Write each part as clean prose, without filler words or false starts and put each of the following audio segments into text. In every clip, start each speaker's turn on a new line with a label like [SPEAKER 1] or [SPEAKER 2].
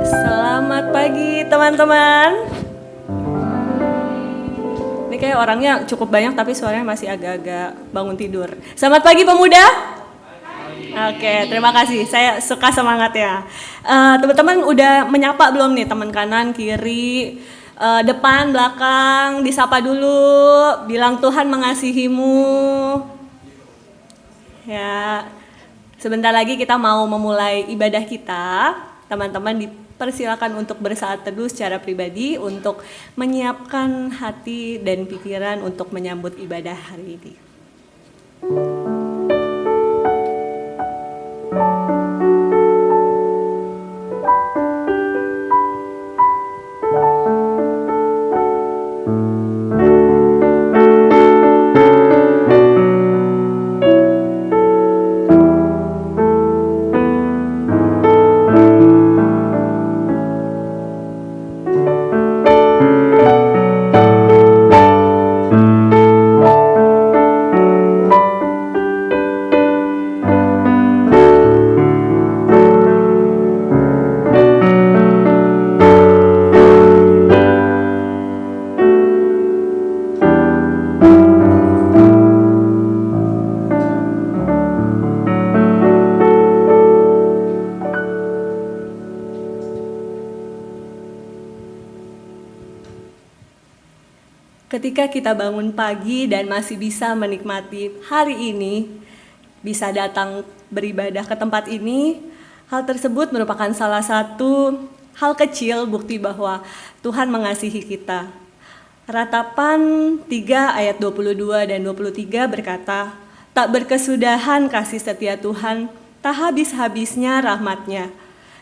[SPEAKER 1] Selamat pagi teman-teman. Ini kayak orangnya cukup banyak tapi suaranya masih agak-agak bangun tidur. Selamat pagi pemuda. Oke, terima kasih. Saya suka semangatnya. Teman-teman udah menyapa belum nih teman kanan, kiri, depan, belakang, disapa dulu, bilang Tuhan mengasihimu. Ya, sebentar lagi kita mau memulai ibadah kita. Teman-teman dipersilakan untuk bersaat teduh secara pribadi untuk menyiapkan hati dan pikiran untuk menyambut ibadah hari ini. Ketika kita bangun pagi dan masih bisa menikmati hari ini, bisa datang beribadah ke tempat ini, hal tersebut merupakan salah satu hal kecil bukti bahwa Tuhan mengasihi kita. Ratapan 3 ayat 22 dan 23 berkata, "Tak berkesudahan kasih setia Tuhan, tak habis-habisnya rahmat-Nya,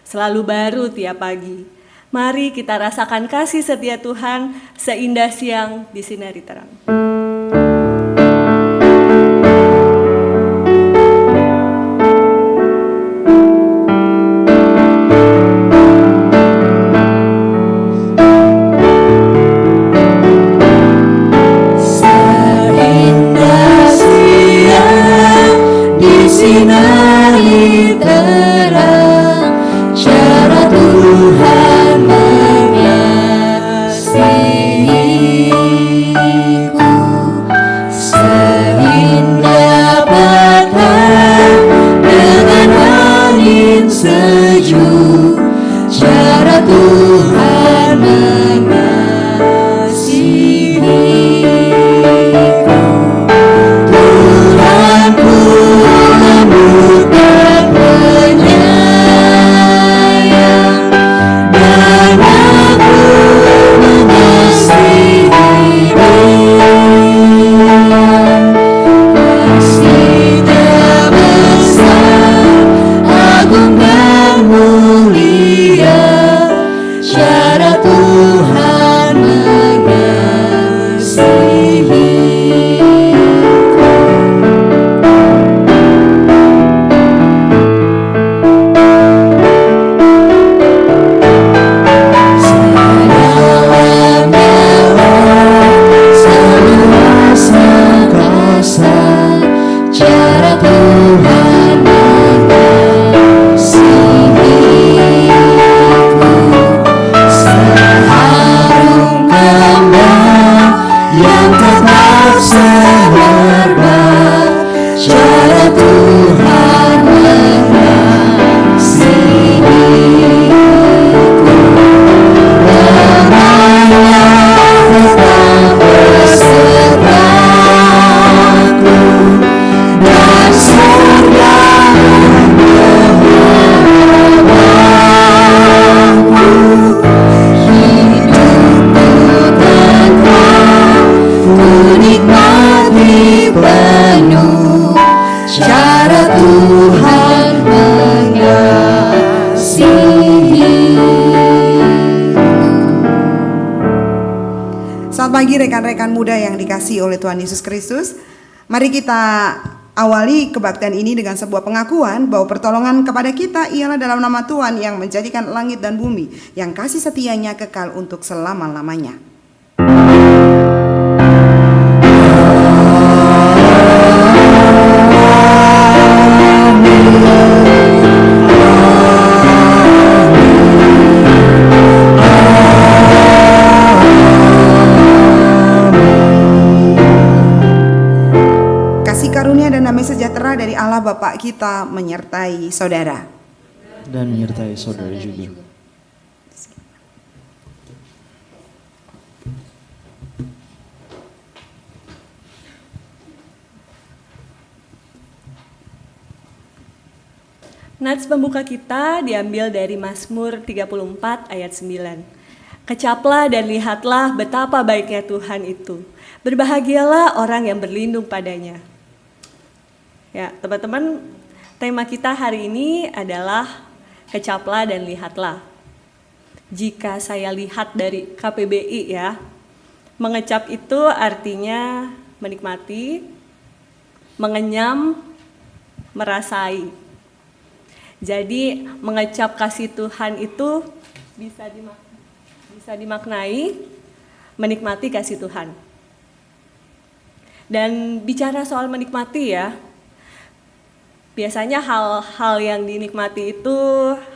[SPEAKER 1] selalu baru tiap pagi. Mari kita rasakan kasih setia Tuhan seindah siang disinari terang."
[SPEAKER 2] Seindah siang disinari terang, cara Tuhan mengasihiku. Seindah petang dengan angin sejuk, cara Tuhan mengasihiku. Tuhanku lembut dan penyayang, dan aku mengasihi Dia. Kasih-Nya besar, agung dan mulia,
[SPEAKER 3] rekan-rekan muda yang dikasihi oleh Tuhan Yesus Kristus, mari kita awali kebaktian ini dengan sebuah pengakuan bahwa pertolongan kepada kita ialah dalam nama Tuhan yang menjadikan langit dan bumi, yang kasih setianya kekal untuk selama-lamanya. Karunia dan damai sejahtera dari Allah Bapa kita menyertai saudara.
[SPEAKER 4] Dan menyertai saudara juga.
[SPEAKER 1] Nats pembuka kita diambil dari Mazmur 34 ayat 9. Kecaplah dan lihatlah betapa baiknya Tuhan itu. Berbahagialah orang yang berlindung padanya. Ya, teman-teman, tema kita hari ini adalah kecaplah dan lihatlah. Jika saya lihat dari KPBI ya, mengecap itu artinya menikmati, mengenyam, merasai. Jadi mengecap kasih Tuhan itu bisa dimaknai menikmati kasih Tuhan. Dan bicara soal menikmati ya, biasanya hal-hal yang dinikmati itu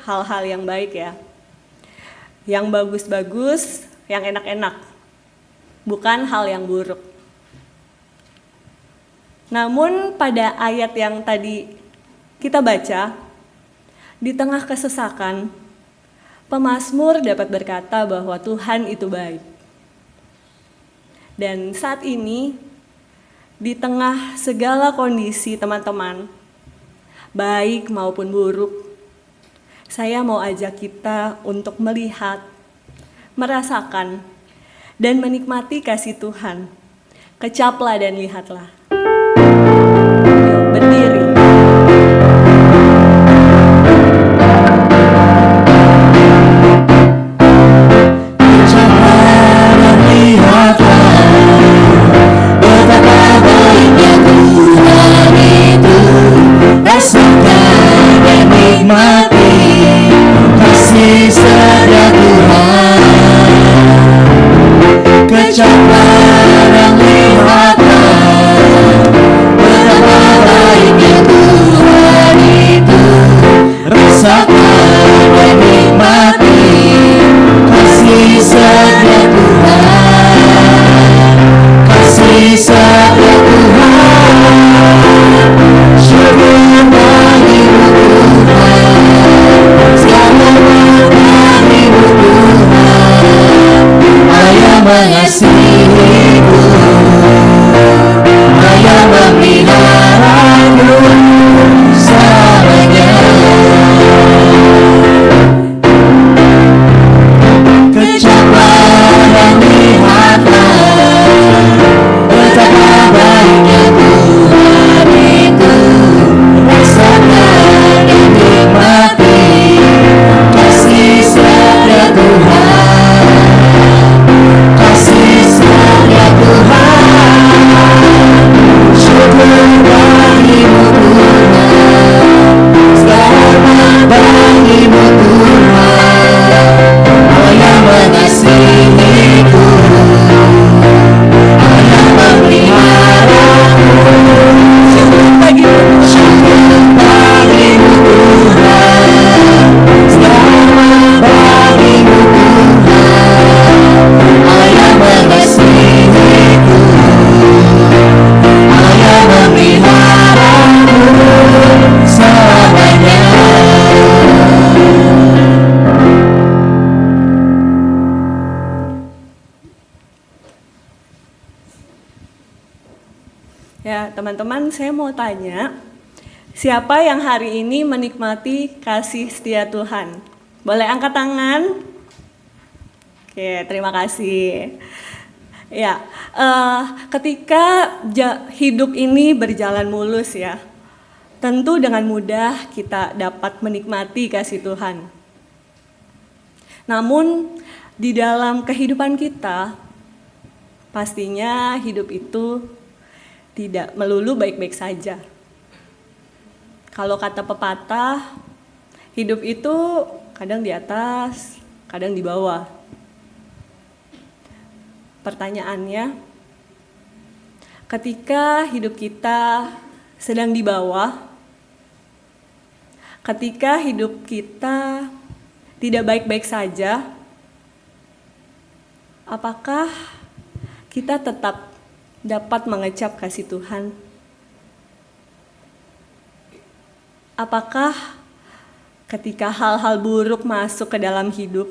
[SPEAKER 1] hal-hal yang baik ya. Yang bagus-bagus, yang enak-enak. Bukan hal yang buruk. Namun pada ayat yang tadi kita baca, di tengah kesesakan, pemazmur dapat berkata bahwa Tuhan itu baik. Dan saat ini, di tengah segala kondisi teman-teman, baik maupun buruk, saya mau ajak kita untuk melihat, merasakan, dan menikmati kasih Tuhan. Kecaplah dan lihatlah. Yuk, berdiri.
[SPEAKER 2] Mati kasih setia Tuhan, kecaplah dan lihatlah betapa baiknya Tuhan itu. Rasakan dan nikmati kasih setia Tuhan, kasih setia Tuhan. Syukur bagimu mengasihiku, Dia memeliharaku selamanya. Kecaplah dan lihatlah betapa baiknya Tuhan itu. Rasakan dan nikmati kasih setia Tuhan, kasih setia Tuhan. Syukur bagimu Tuhan, selamat bagimu Tuhan. Allah yang mengasihiku, Allah yang memeliharaku. Syukur bagimu Tuhan, selamat bagimu Tuhan. Allah yang mengasihiku, Allah yang memeliharaku selamanya.
[SPEAKER 1] Ya, teman-teman, saya mau tanya, siapa yang hari ini menikmati kasih setia Tuhan? Boleh angkat tangan? Oke, terima kasih. Ya, ketika hidup ini berjalan mulus ya, tentu dengan mudah kita dapat menikmati kasih Tuhan. Namun, di dalam kehidupan kita, pastinya hidup itu tidak melulu baik-baik saja. Kalau kata pepatah, hidup itu kadang di atas, kadang di bawah. Pertanyaannya, ketika hidup kita sedang di bawah, ketika hidup kita tidak baik-baik saja, apakah kita tetap dapat mengecap kasih Tuhan? Apakah ketika hal-hal buruk masuk ke dalam hidup,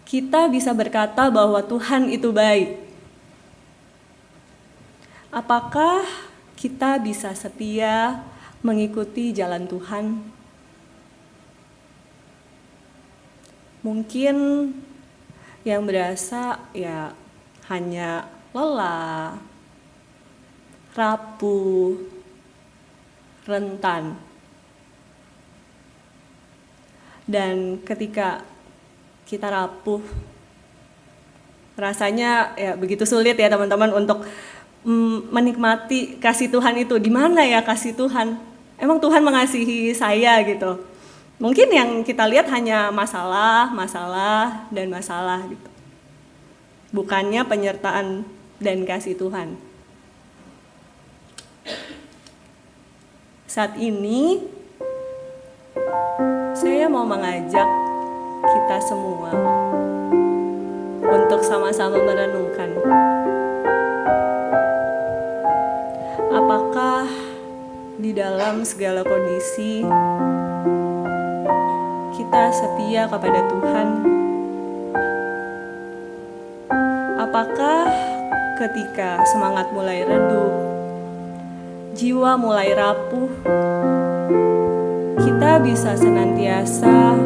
[SPEAKER 1] kita bisa berkata bahwa Tuhan itu baik? Apakah kita bisa setia mengikuti jalan Tuhan? Mungkin yang berasa ya hanya lelah, rapuh, rentan. Dan ketika kita rapuh, rasanya ya begitu sulit ya teman-teman untuk menikmati kasih Tuhan itu. Di mana ya kasih Tuhan? Emang Tuhan mengasihi saya gitu? Mungkin yang kita lihat hanya masalah, dan masalah gitu. Bukannya penyertaan dan kasih Tuhan. Saat ini saya mau mengajak kita semua untuk sama-sama merenungkan. Apakah di dalam segala kondisi kita setia kepada Tuhan? Apakah ketika semangat mulai redup, jiwa mulai rapuh, kita bisa senantiasa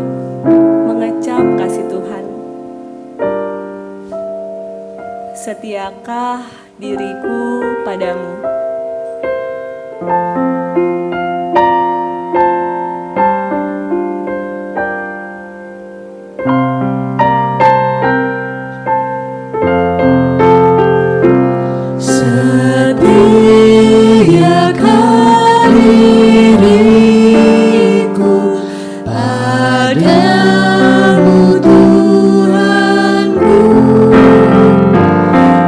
[SPEAKER 1] mengecap kasih Tuhan? Setiakah diriku padamu?
[SPEAKER 2] Setiakan diriku padamu Tuhanku,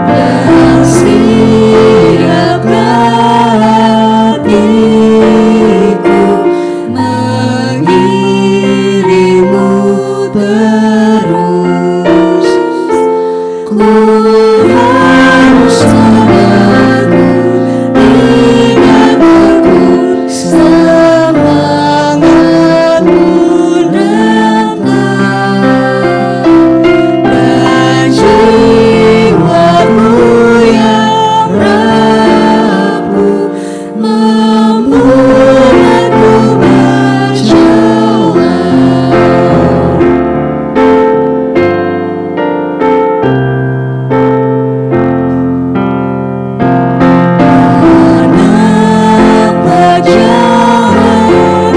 [SPEAKER 2] dan siapkan hatiku mengirimu terus. Ku harus padamu dengan teguh semangatmu datang, dan jiwamu yang rapuh membuatku berjalan. Menempuh jalan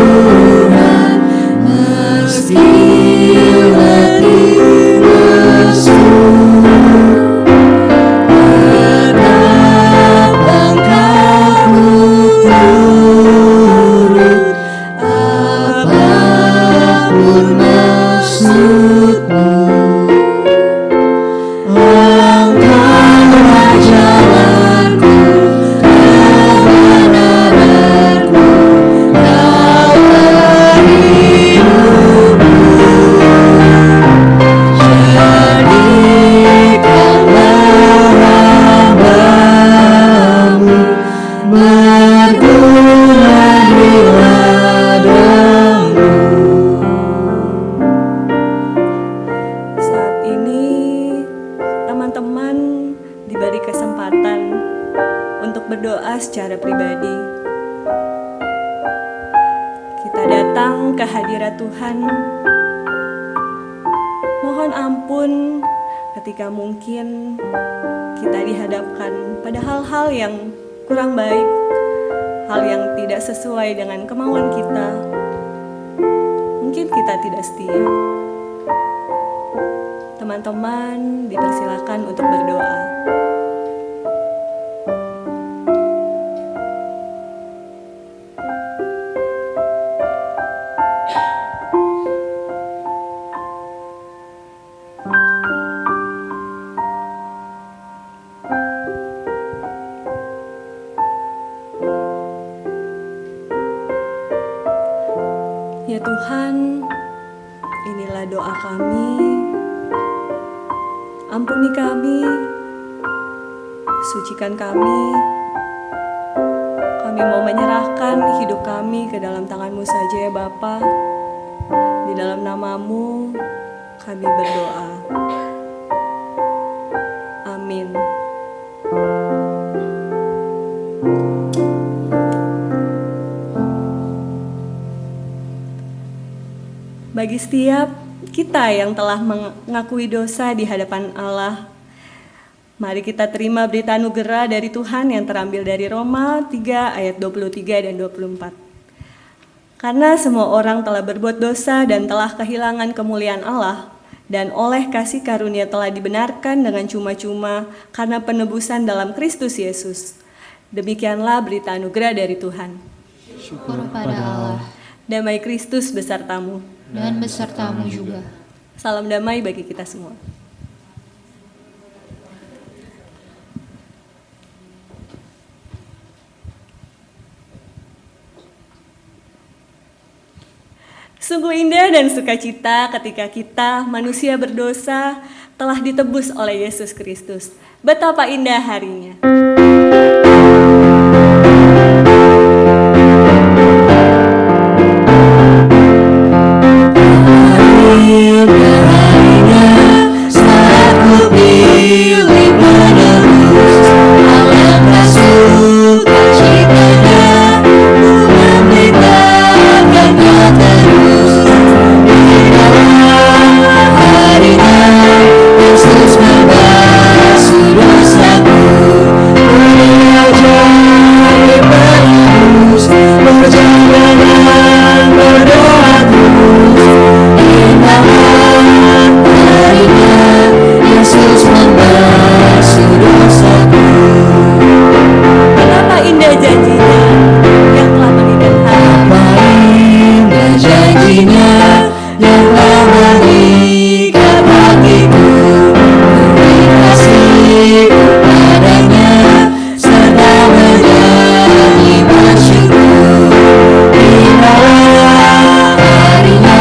[SPEAKER 2] Tuhan, meski letih lesu, tetap langkahku turut apapun maksudmu. Engkaulah jalanku, kebenaranku, Kaulah hidupku. Jadikanlah hambamu berguna di ladangmu.
[SPEAKER 1] Saat ini teman-teman diberi kesempatan untuk berdoa secara pribadi. Kita datang ke hadirat Tuhan. Mohon ampun ketika mungkin kita dihadapkan pada hal-hal yang kurang baik, hal yang tidak sesuai dengan kemauan kita. Mungkin kita tidak setia. Teman-teman dipersilakan untuk berdoa. Ya Tuhan, inilah doa kami. Ampuni kami, sucikan kami. Kami mau menyerahkan hidup kami ke dalam tangan-Mu saja ya Bapa. Di dalam nama-Mu kami berdoa. Amin. Bagi setiap kita yang telah mengakui dosa di hadapan Allah, mari kita terima berita anugerah dari Tuhan yang terambil dari Roma 3 ayat 23 dan 24. Karena semua orang telah berbuat dosa dan telah kehilangan kemuliaan Allah, dan oleh kasih karunia telah dibenarkan dengan cuma-cuma karena penebusan dalam Kristus Yesus. Demikianlah berita anugerah dari Tuhan.
[SPEAKER 2] Syukur pada Allah
[SPEAKER 1] Damai Kristus besertamu.
[SPEAKER 2] dan besertamu juga.
[SPEAKER 1] Salam damai bagi kita semua. Sungguh indah dan sukacita ketika kita manusia berdosa telah ditebus oleh Yesus Kristus. Betapa indah harinya. Betapa indah janjinya yang telah mengikat hati.
[SPEAKER 2] Yang telah mengikat hatiku, beri kasih kepadanya, serta menyanyi bersyukur. Inilah harinya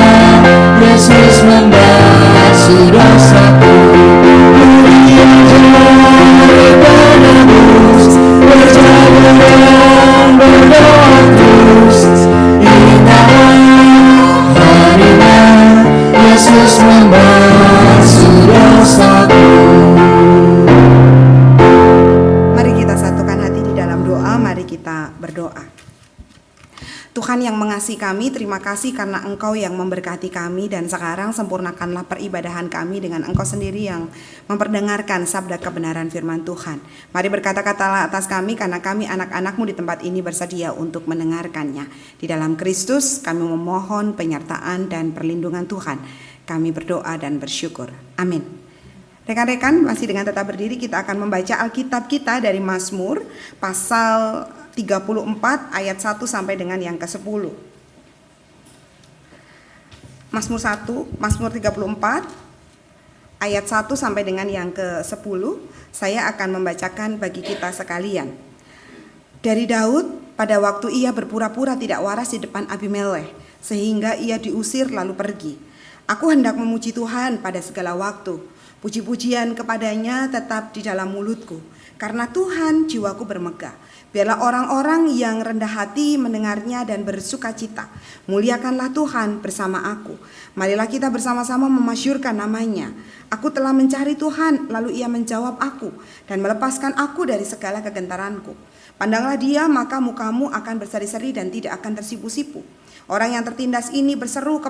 [SPEAKER 2] Yesus membasuh dosaku. Dia jari penebus, berjaga dan berdoa terus. Yesus membasuh dosaku.
[SPEAKER 3] Mari kita satukan hati di dalam doa, mari kita berdoa. Tuhan yang mengasihi kami, terima kasih karena Engkau yang memberkati kami, dan sekarang sempurnakanlah peribadahan kami dengan Engkau sendiri yang memperdengarkan sabda kebenaran firman Tuhan. Mari berkata-katalah atas kami karena kami anak-anak-Mu di tempat ini bersedia untuk mendengarkannya. Di dalam Kristus kami memohon penyertaan dan perlindungan Tuhan. Kami berdoa dan bersyukur. Amin. Rekan-rekan, masih dengan tetap berdiri kita akan membaca Alkitab kita dari Mazmur pasal 34 ayat 1 sampai dengan yang ke-10. Mazmur 34 ayat 1 sampai dengan yang ke-10. Saya akan membacakan bagi kita sekalian. Dari Daud, pada waktu ia berpura-pura tidak waras di depan Abimelekh, sehingga ia diusir lalu pergi. Aku hendak memuji Tuhan pada segala waktu. Puji-pujian kepadanya tetap di dalam mulutku. Karena Tuhan jiwaku bermegah. Biarlah orang-orang yang rendah hati mendengarnya dan bersukacita. Muliakanlah Tuhan bersama aku. Marilah kita bersama-sama memasyurkan namanya. Aku telah mencari Tuhan, lalu ia menjawab aku dan melepaskan aku dari segala kegentaranku. Pandanglah dia, maka mukamu akan berseri-seri dan tidak akan tersipu-sipu. Orang yang tertindas ini berseru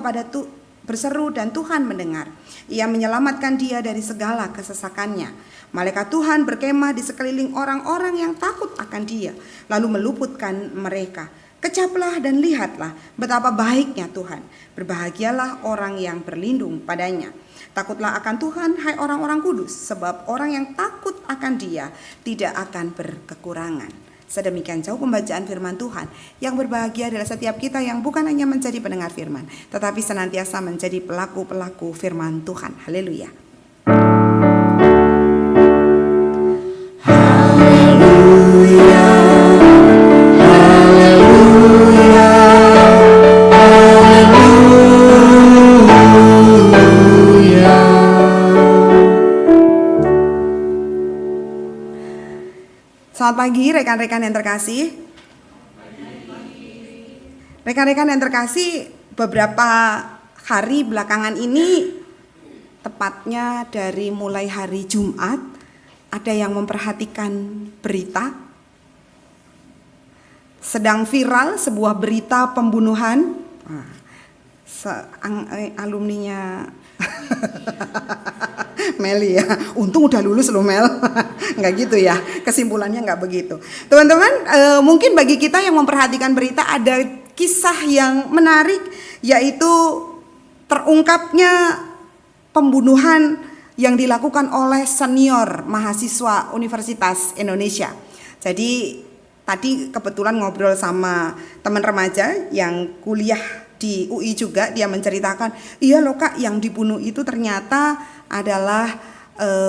[SPEAKER 3] dan Tuhan mendengar. Ia menyelamatkan dia dari segala kesesakannya. Malaikat Tuhan berkemah di sekeliling orang-orang yang takut akan dia, lalu meluputkan mereka. Kecaplah dan lihatlah betapa baiknya Tuhan. Berbahagialah orang yang berlindung padanya. Takutlah akan Tuhan, hai orang-orang kudus, sebab orang yang takut akan Dia tidak akan berkekurangan. Sedemikian jauh pembacaan firman Tuhan. Yang berbahagia adalah setiap kita yang bukan hanya menjadi pendengar firman, tetapi senantiasa menjadi pelaku-pelaku firman Tuhan. Haleluya. Selamat pagi rekan-rekan yang terkasih. Rekan-rekan yang terkasih, beberapa hari belakangan ini, tepatnya dari mulai hari Jumat, ada yang memperhatikan berita. Sedang viral sebuah berita pembunuhan. Alumninya Meli ya, untung udah lulus loh Mel. Nggak gitu ya, kesimpulannya nggak begitu. Teman-teman, mungkin bagi kita yang memperhatikan berita ada kisah yang menarik, yaitu terungkapnya pembunuhan yang dilakukan oleh senior mahasiswa Universitas Indonesia. Jadi tadi kebetulan ngobrol sama teman remaja yang kuliah di UI juga, dia menceritakan, iya loh Kak, yang dibunuh itu ternyata adalah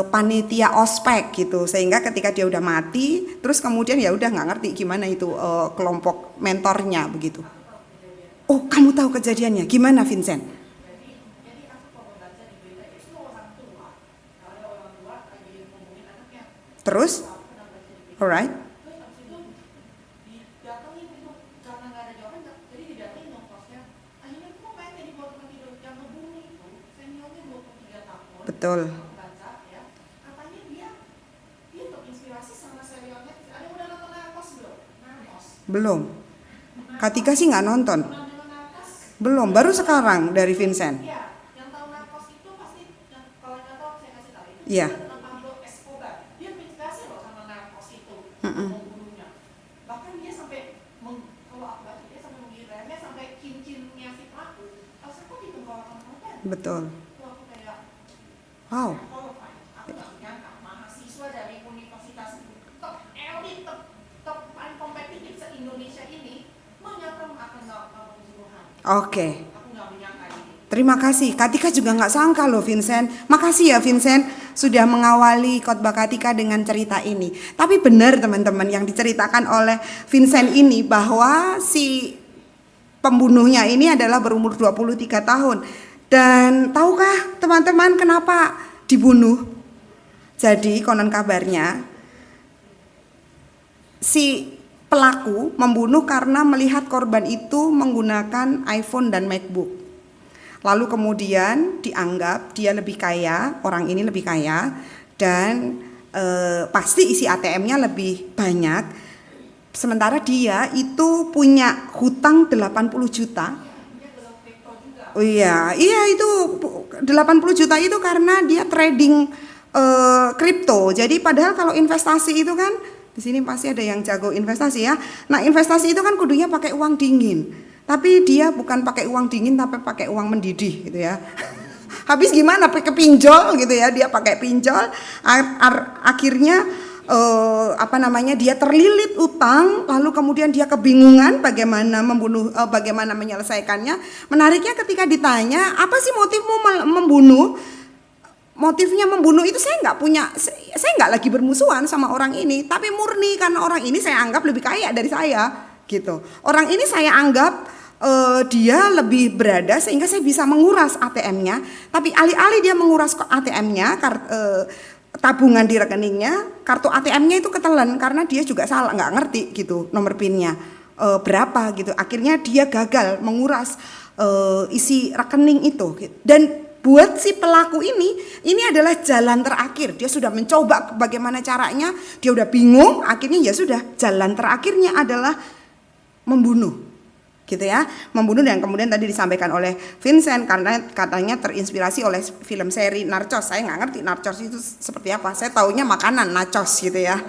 [SPEAKER 3] panitia ospek gitu, sehingga ketika dia udah mati, terus kemudian ya udah nggak ngerti gimana itu kelompok mentornya begitu. Oh, kamu tahu kejadiannya? Gimana Vincent? Terus, alright. Betul. Belum. Katika sih nggak nonton. Belum, baru sekarang dari Vincent.
[SPEAKER 5] Yang tahu narkos itu pasti, kalau nggak tahu saya kasih tahu.
[SPEAKER 3] Iya.
[SPEAKER 5] Tentang Pablo Escobar. Dia terinspirasi loh sama narkos itu, membunuhnya. Bahkan dia sampai, kalau aku baca dia sampai mengiranya sampai cincinnya si pelaku. Harusnya kok ditenggelamkan sampai.
[SPEAKER 3] Betul.
[SPEAKER 5] Aku kayak,
[SPEAKER 3] Wow.
[SPEAKER 5] aku nggak menyangka mahasiswa dari universitas top elit, top paling kompetitif se-Indonesia ini menyatakan akan melakukan pembunuhan.
[SPEAKER 3] Oke.
[SPEAKER 5] Aku nggak menyangka ini.
[SPEAKER 3] Terima kasih. Katika juga nggak sangka loh Vincent. Makasih ya Vincent sudah mengawali khotbah Katika dengan cerita ini. Tapi benar teman-teman yang diceritakan oleh Vincent ini, bahwa si pembunuhnya ini adalah berumur 23 tahun. Dan tahukah teman-teman kenapa dibunuh? Jadi konon kabarnya si pelaku membunuh karena melihat korban itu menggunakan iPhone dan MacBook. Lalu kemudian dianggap dia lebih kaya, orang ini lebih kaya, dan pasti isi ATM-nya lebih banyak. Sementara dia itu punya hutang 80 juta. Oh iya itu 80 juta itu karena dia trading kripto. Jadi padahal kalau investasi itu kan, di sini pasti ada yang jago investasi ya. Nah, investasi itu kan kudunya pakai uang dingin. Tapi dia bukan pakai uang dingin, tapi pakai uang mendidih gitu ya. Habis gimana? Pakai pinjol gitu ya. Dia pakai pinjol. Akhirnya dia terlilit utang, lalu kemudian dia kebingungan bagaimana bagaimana menyelesaikannya. Menariknya ketika ditanya, apa sih motifmu membunuh? Motifnya membunuh itu saya nggak lagi bermusuhan sama orang ini, tapi murni karena orang ini saya anggap lebih kaya dari saya gitu. Orang ini saya anggap dia lebih berada sehingga saya bisa menguras ATM-nya, tapi alih-alih dia menguras ATM-nya, tabungan di rekeningnya, kartu ATM-nya itu ketelan karena dia juga salah, nggak ngerti gitu nomor PIN-nya berapa gitu. Akhirnya dia gagal menguras isi rekening itu. Dan buat si pelaku ini adalah jalan terakhir. Dia sudah mencoba bagaimana caranya, dia udah bingung, akhirnya ya sudah, jalan terakhirnya adalah membunuh. Gitu ya, membunuh. Dan kemudian tadi disampaikan oleh Vincent karena katanya terinspirasi oleh film seri Narcos. Saya nggak ngerti Narcos itu seperti apa, saya taunya makanan nachos gitu ya.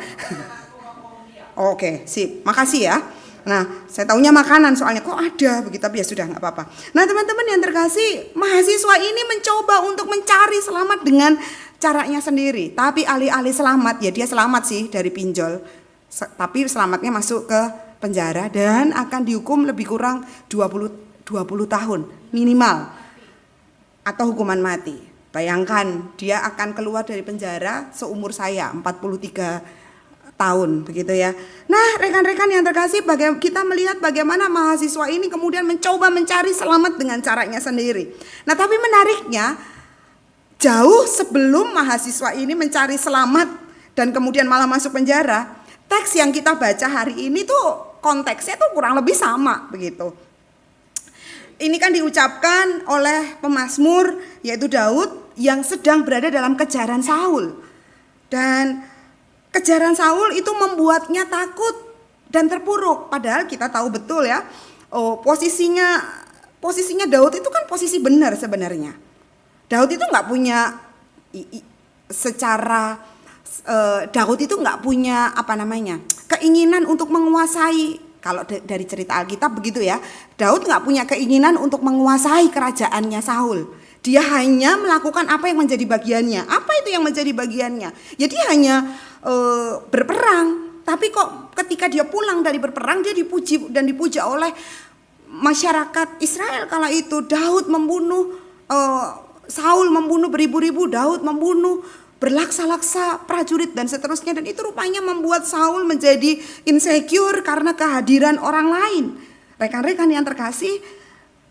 [SPEAKER 3] Oke, sip, makasih ya. Nah, saya taunya makanan soalnya kok ada begitu, tapi ya sudah nggak apa-apa. Nah, teman-teman yang terkasih, mahasiswa ini mencoba untuk mencari selamat dengan caranya sendiri. Tapi alih-alih selamat, ya dia selamat sih dari pinjol. Tapi selamatnya masuk ke penjara dan akan dihukum lebih kurang 20 tahun minimal atau hukuman mati. Bayangkan dia akan keluar dari penjara seumur saya 43 tahun begitu ya. Nah, rekan-rekan yang terkasih, kita melihat bagaimana mahasiswa ini kemudian mencoba mencari selamat dengan caranya sendiri. Nah, tapi menariknya jauh sebelum mahasiswa ini mencari selamat dan kemudian malah masuk penjara, teks yang kita baca hari ini tuh konteksnya tuh kurang lebih sama begitu. Ini kan diucapkan oleh pemazmur yaitu Daud yang sedang berada dalam kejaran Saul. Dan kejaran Saul itu membuatnya takut dan terpuruk. Padahal kita tahu betul ya, posisinya Daud itu kan posisi benar sebenarnya. Daud itu nggak punya Daud itu nggak punya keinginan untuk menguasai. Kalau dari cerita Alkitab begitu ya, Daud nggak punya keinginan untuk menguasai kerajaannya Saul. Dia hanya melakukan apa yang menjadi bagiannya. Apa itu yang menjadi bagiannya? Ya dia hanya berperang. Tapi kok ketika dia pulang dari berperang, dia dipuji dan dipuja oleh masyarakat Israel kala itu. Daud membunuh, Saul membunuh beribu-ribu, Daud membunuh berlaksa-laksa prajurit dan seterusnya, dan itu rupanya membuat Saul menjadi insecure karena kehadiran orang lain. Rekan-rekan yang terkasih,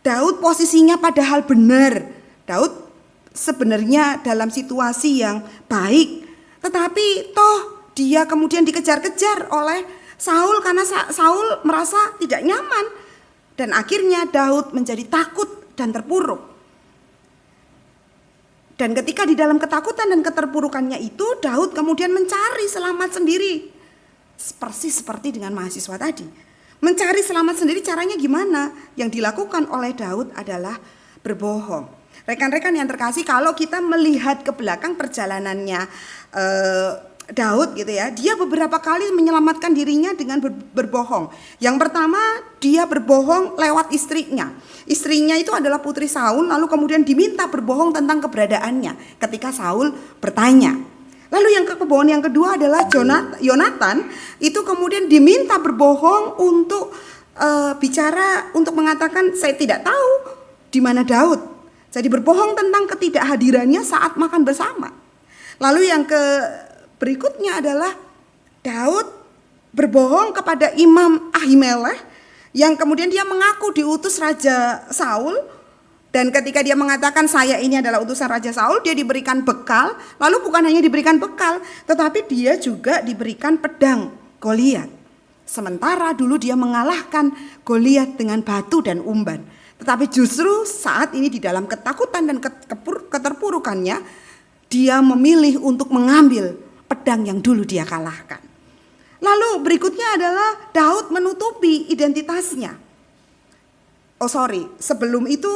[SPEAKER 3] Daud posisinya padahal benar. Daud sebenarnya dalam situasi yang baik, tetapi toh dia kemudian dikejar-kejar oleh Saul karena Saul merasa tidak nyaman, dan akhirnya Daud menjadi takut dan terpuruk. Dan ketika di dalam ketakutan dan keterpurukannya itu, Daud kemudian mencari selamat sendiri. Persis seperti dengan mahasiswa tadi. Mencari selamat sendiri caranya gimana? Yang dilakukan oleh Daud adalah berbohong. Rekan-rekan yang terkasih, kalau kita melihat ke belakang perjalanannya Daud gitu ya, dia beberapa kali menyelamatkan dirinya dengan berbohong. Yang pertama, dia berbohong lewat istrinya. Istrinya itu adalah putri Saul, lalu kemudian diminta berbohong tentang keberadaannya ketika Saul bertanya. Lalu kebohongan yang kedua adalah Yonatan itu kemudian diminta berbohong untuk bicara, untuk mengatakan saya tidak tahu di mana Daud. Jadi berbohong tentang ketidakhadirannya saat makan bersama. Lalu yang berikutnya adalah Daud berbohong kepada Imam Ahimelech yang kemudian dia mengaku diutus Raja Saul, dan ketika dia mengatakan saya ini adalah utusan Raja Saul, dia diberikan bekal. Lalu bukan hanya diberikan bekal, tetapi dia juga diberikan pedang Goliat. Sementara dulu dia mengalahkan Goliat dengan batu dan umban. Tetapi justru saat ini di dalam ketakutan dan keterpurukannya, dia memilih untuk mengambil pedang yang dulu dia kalahkan. Lalu berikutnya adalah Daud menutupi identitasnya. Sebelum itu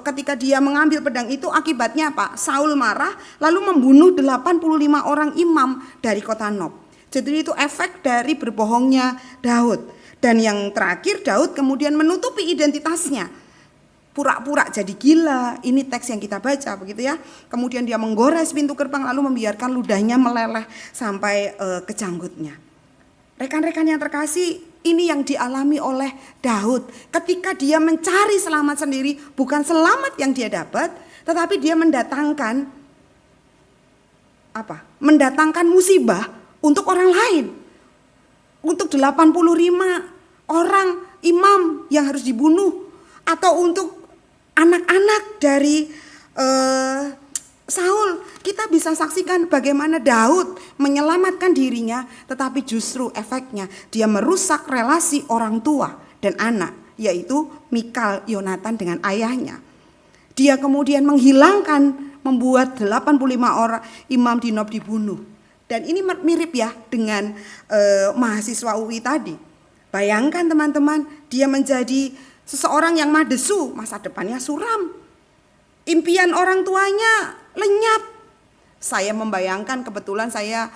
[SPEAKER 3] ketika dia mengambil pedang itu akibatnya apa? Saul marah lalu membunuh 85 orang imam dari kota Nob. Jadi itu efek dari berbohongnya Daud. Dan yang terakhir, Daud kemudian menutupi identitasnya. Pura-pura jadi gila, ini teks yang kita baca begitu ya. Kemudian dia menggores pintu gerbang lalu membiarkan ludahnya meleleh sampai ke janggutnya. Rekan-rekan yang terkasih, ini yang dialami oleh Daud ketika dia mencari selamat sendiri. Bukan selamat yang dia dapat, tetapi dia mendatangkan musibah untuk orang lain. Untuk 85 orang imam yang harus dibunuh, atau untuk anak-anak dari Saul. Kita bisa saksikan bagaimana Daud menyelamatkan dirinya, tetapi justru efeknya dia merusak relasi orang tua dan anak, yaitu Mikal, Yonatan dengan ayahnya. Dia kemudian membuat 85 orang imam di Nob dibunuh. Dan ini mirip ya dengan mahasiswa UI tadi. Bayangkan teman-teman, dia menjadi seseorang yang madesu, masa depannya suram. Impian orang tuanya lenyap. Saya membayangkan, kebetulan saya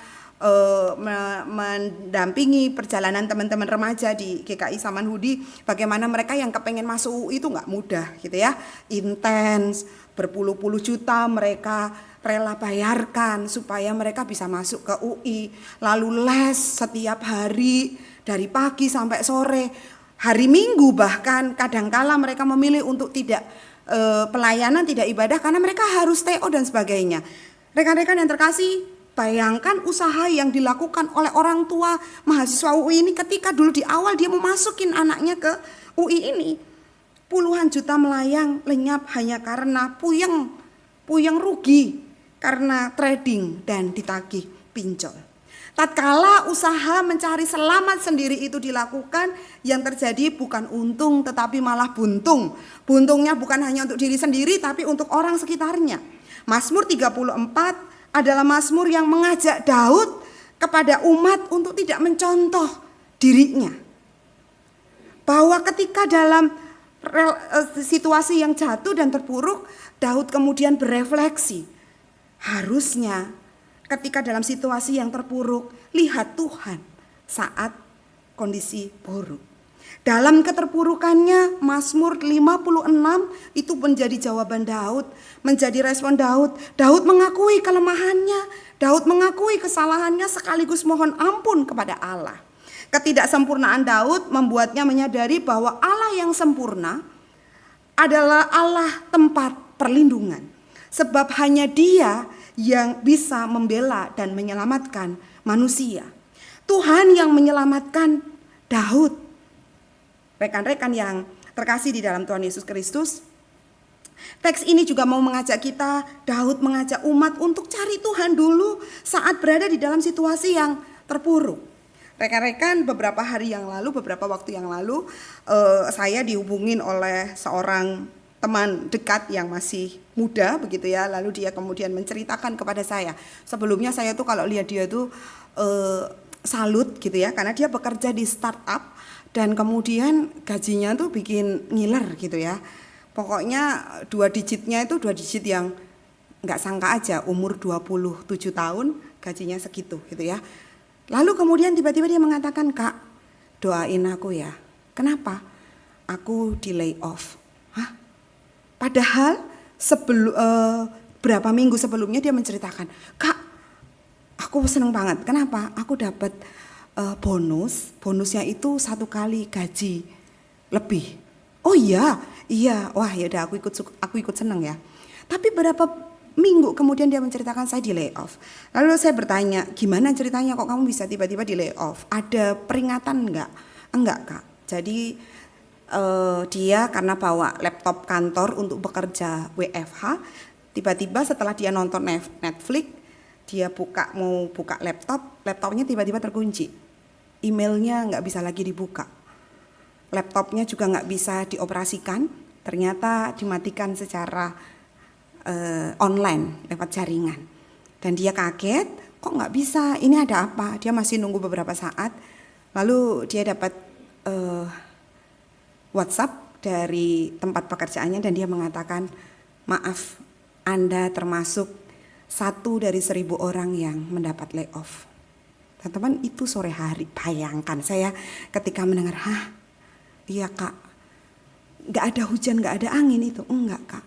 [SPEAKER 3] mendampingi perjalanan teman-teman remaja di GKI Samanhudi, bagaimana mereka yang kepengen masuk UI itu nggak mudah gitu ya, intens, berpuluh-puluh juta mereka rela bayarkan supaya mereka bisa masuk ke UI, lalu les setiap hari dari pagi sampai sore, hari Minggu bahkan kadangkala mereka memilih untuk tidak pelayanan, tidak ibadah karena mereka harus TO dan sebagainya. Rekan-rekan yang terkasih, bayangkan usaha yang dilakukan oleh orang tua mahasiswa UI ini ketika dulu di awal dia mau masukin anaknya ke UI ini. Puluhan juta melayang lenyap hanya karena puyeng rugi karena trading dan ditagih pinjol. Tatkala usaha mencari selamat sendiri itu dilakukan, yang terjadi bukan untung tetapi malah buntung. Buntungnya bukan hanya untuk diri sendiri tapi untuk orang sekitarnya. Mazmur 34 adalah mazmur yang mengajak Daud kepada umat untuk tidak mencontoh dirinya. Bahwa ketika dalam situasi yang jatuh dan terpuruk, Daud kemudian berefleksi. Harusnya ketika dalam situasi yang terpuruk, lihat Tuhan saat kondisi buruk. Dalam keterpurukannya, Mazmur 56 itu menjadi jawaban Daud, menjadi respon Daud. Daud mengakui kelemahannya, Daud mengakui kesalahannya sekaligus mohon ampun kepada Allah. Ketidaksempurnaan Daud membuatnya menyadari bahwa Allah yang sempurna adalah Allah tempat perlindungan. Sebab hanya Dia yang bisa membela dan menyelamatkan manusia. Tuhan yang menyelamatkan Daud. Rekan-rekan yang terkasih di dalam Tuhan Yesus Kristus, teks ini juga mau mengajak kita, Daud mengajak umat untuk cari Tuhan dulu saat berada di dalam situasi yang terpuruk. Rekan-rekan, beberapa waktu yang lalu, saya dihubungin oleh seorang teman dekat yang masih muda begitu ya, lalu dia kemudian menceritakan kepada saya. Sebelumnya saya tuh kalau lihat dia tuh salut gitu ya, karena dia bekerja di startup dan kemudian gajinya tuh bikin ngiler gitu ya. Pokoknya 2 digitnya itu 2 digit yang nggak sangka aja, umur 27 tahun gajinya segitu gitu ya. Lalu kemudian tiba-tiba dia mengatakan, "Kak, doain aku ya." "Kenapa?" "Aku di lay off." Hah? Padahal berapa minggu sebelumnya dia menceritakan, "Kak, aku seneng banget. Kenapa? Aku dapat bonusnya itu 1 kali gaji lebih." "Oh iya, wah ya udah aku ikut seneng ya." Tapi berapa minggu kemudian dia menceritakan, "Saya di layoff." Lalu saya bertanya, "Gimana ceritanya kok kamu bisa tiba-tiba di layoff? Ada peringatan enggak?" "Enggak, Kak. Jadi dia karena bawa laptop kantor untuk bekerja WFH, tiba-tiba setelah dia nonton Netflix, dia mau buka laptopnya tiba-tiba terkunci. Emailnya nggak bisa lagi dibuka. Laptopnya juga nggak bisa dioperasikan, ternyata dimatikan secara online lewat jaringan. Dan dia kaget, kok nggak bisa, ini ada apa? Dia masih nunggu beberapa saat, lalu dia dapat WhatsApp dari tempat pekerjaannya dan dia mengatakan, "Maaf, Anda termasuk 1 dari 1000 orang yang mendapat layoff." Teman-teman, itu sore hari, bayangkan saya ketika mendengar, "Iya Kak, gak ada hujan, gak ada angin itu." Enggak Kak.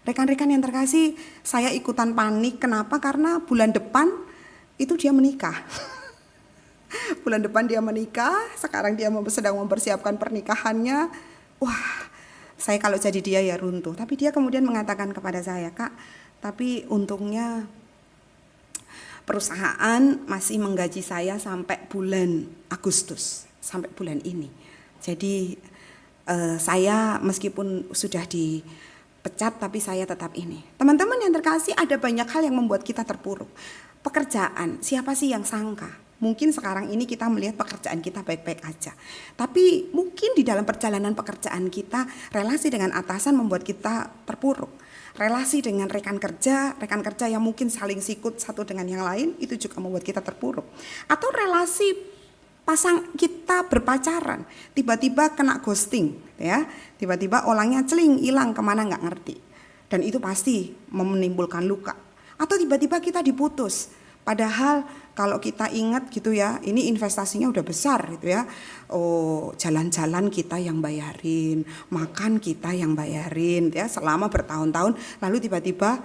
[SPEAKER 3] Rekan-rekan yang terkasih, saya ikutan panik. Kenapa? Karena bulan depan itu dia menikah. Bulan depan dia menikah, sekarang dia sedang mempersiapkan pernikahannya. Wah, saya kalau jadi dia ya runtuh. Tapi dia kemudian mengatakan kepada saya, "Kak, tapi untungnya perusahaan masih menggaji saya sampai bulan Agustus, sampai bulan ini. Jadi saya meskipun sudah dipecat tapi saya tetap ini." Teman-teman yang terkasih, ada banyak hal yang membuat kita terpuruk. Pekerjaan, siapa sih yang sangka? Mungkin sekarang ini kita melihat pekerjaan kita baik-baik aja. Tapi mungkin di dalam perjalanan pekerjaan kita, relasi dengan atasan membuat kita terpuruk. Relasi dengan rekan kerja yang mungkin saling sikut satu dengan yang lain, itu juga membuat kita terpuruk. Atau relasi pasang kita berpacaran, tiba-tiba kena ghosting, ya, tiba-tiba orangnya celing, hilang kemana nggak ngerti, dan itu pasti menimbulkan luka. Atau tiba-tiba kita diputus, padahal Kalau kita ingat gitu ya, ini investasinya udah besar gitu ya. Oh, jalan-jalan kita yang bayarin, makan kita yang bayarin ya selama bertahun-tahun, lalu tiba-tiba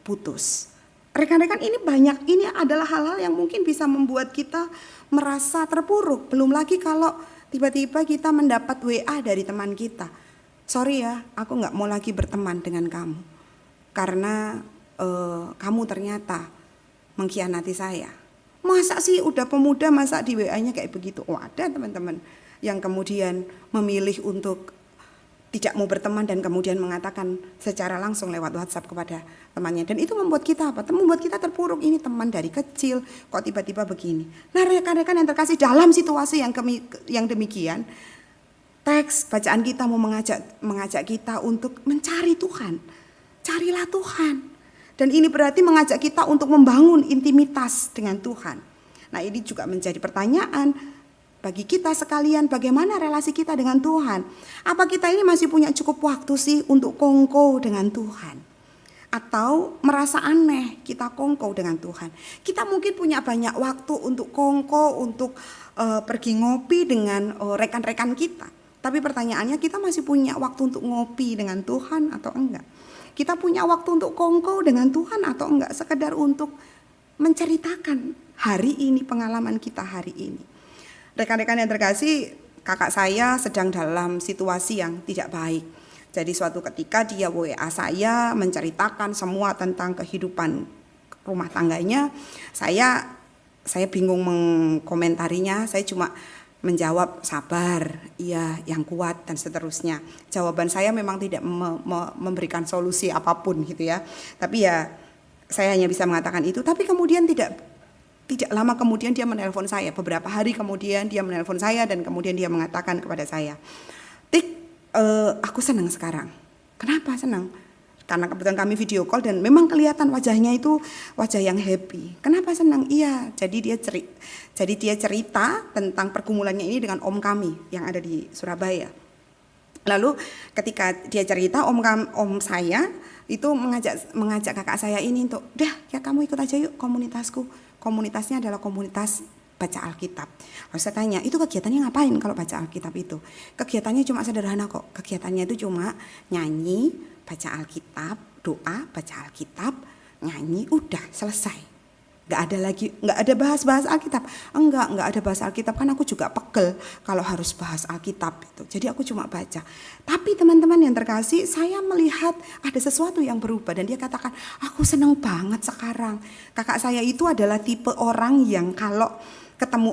[SPEAKER 3] putus. Rekan-rekan, ini banyak, ini adalah hal-hal yang mungkin bisa membuat kita merasa terpuruk. Belum lagi kalau tiba-tiba kita mendapat WA dari teman kita. Sorry ya, aku gak mau lagi berteman dengan kamu. Karena kamu ternyata mengkhianati saya. Masa sih udah pemuda, masa di WA-nya kayak begitu? Oh, ada teman-teman yang kemudian memilih untuk tidak mau berteman dan kemudian mengatakan secara langsung lewat WhatsApp kepada temannya. Dan itu membuat kita apa? Membuat kita terpuruk. Ini teman dari kecil kok tiba-tiba begini. Nah, rekan-rekan yang terkasih, dalam situasi yang demikian, teks bacaan kita mau mengajak kita untuk mencari Tuhan. Carilah Tuhan. Dan ini berarti mengajak kita untuk membangun intimitas dengan Tuhan. Nah, ini juga menjadi pertanyaan bagi kita sekalian, bagaimana relasi kita dengan Tuhan? Apa kita ini masih punya cukup waktu sih untuk kongko dengan Tuhan? Atau merasa aneh kita kongko dengan Tuhan? Kita mungkin punya banyak waktu untuk kongko, untuk pergi ngopi dengan rekan-rekan kita. Tapi pertanyaannya, kita masih punya waktu untuk ngopi dengan Tuhan atau enggak? Kita punya waktu untuk kongko dengan Tuhan atau enggak? Sekedar untuk menceritakan hari ini, pengalaman kita hari ini. Rekan-rekan yang terkasih, kakak saya sedang dalam situasi yang tidak baik. Jadi suatu ketika dia WA saya menceritakan semua tentang kehidupan rumah tangganya. Saya bingung mengkomentarinya, saya cuma menjawab sabar, iya, yang kuat dan seterusnya. Jawaban saya memang tidak memberikan solusi apapun gitu ya. Tapi ya saya hanya bisa mengatakan itu. Tapi kemudian tidak lama kemudian dia menelpon saya. Beberapa hari kemudian dia menelpon saya dan kemudian dia mengatakan kepada saya, "Tik, aku senang sekarang." Kenapa senang? Karena kebetulan kami video call dan memang kelihatan wajahnya itu wajah yang happy. Kenapa senang? Iya, jadi dia cerita tentang pergumulannya ini dengan om kami yang ada di Surabaya. Lalu ketika dia cerita, om saya itu mengajak kakak saya ini untuk, "Dah, ya kamu ikut aja yuk komunitasku." Komunitasnya adalah komunitas baca Alkitab. Lalu saya tanya, itu kegiatannya ngapain kalau baca Alkitab itu? Kegiatannya cuma sederhana kok. Kegiatannya itu cuma nyanyi, baca Alkitab, doa, baca Alkitab, nyanyi, udah selesai. Nggak ada bahas Alkitab. Enggak ada bahas Alkitab, kan aku juga pegel kalau harus bahas Alkitab itu. Jadi aku cuma baca. Tapi teman-teman yang terkasih, saya melihat ada sesuatu yang berubah dan dia katakan, "Aku senang banget sekarang." Kakak saya itu adalah tipe orang yang kalau ketemu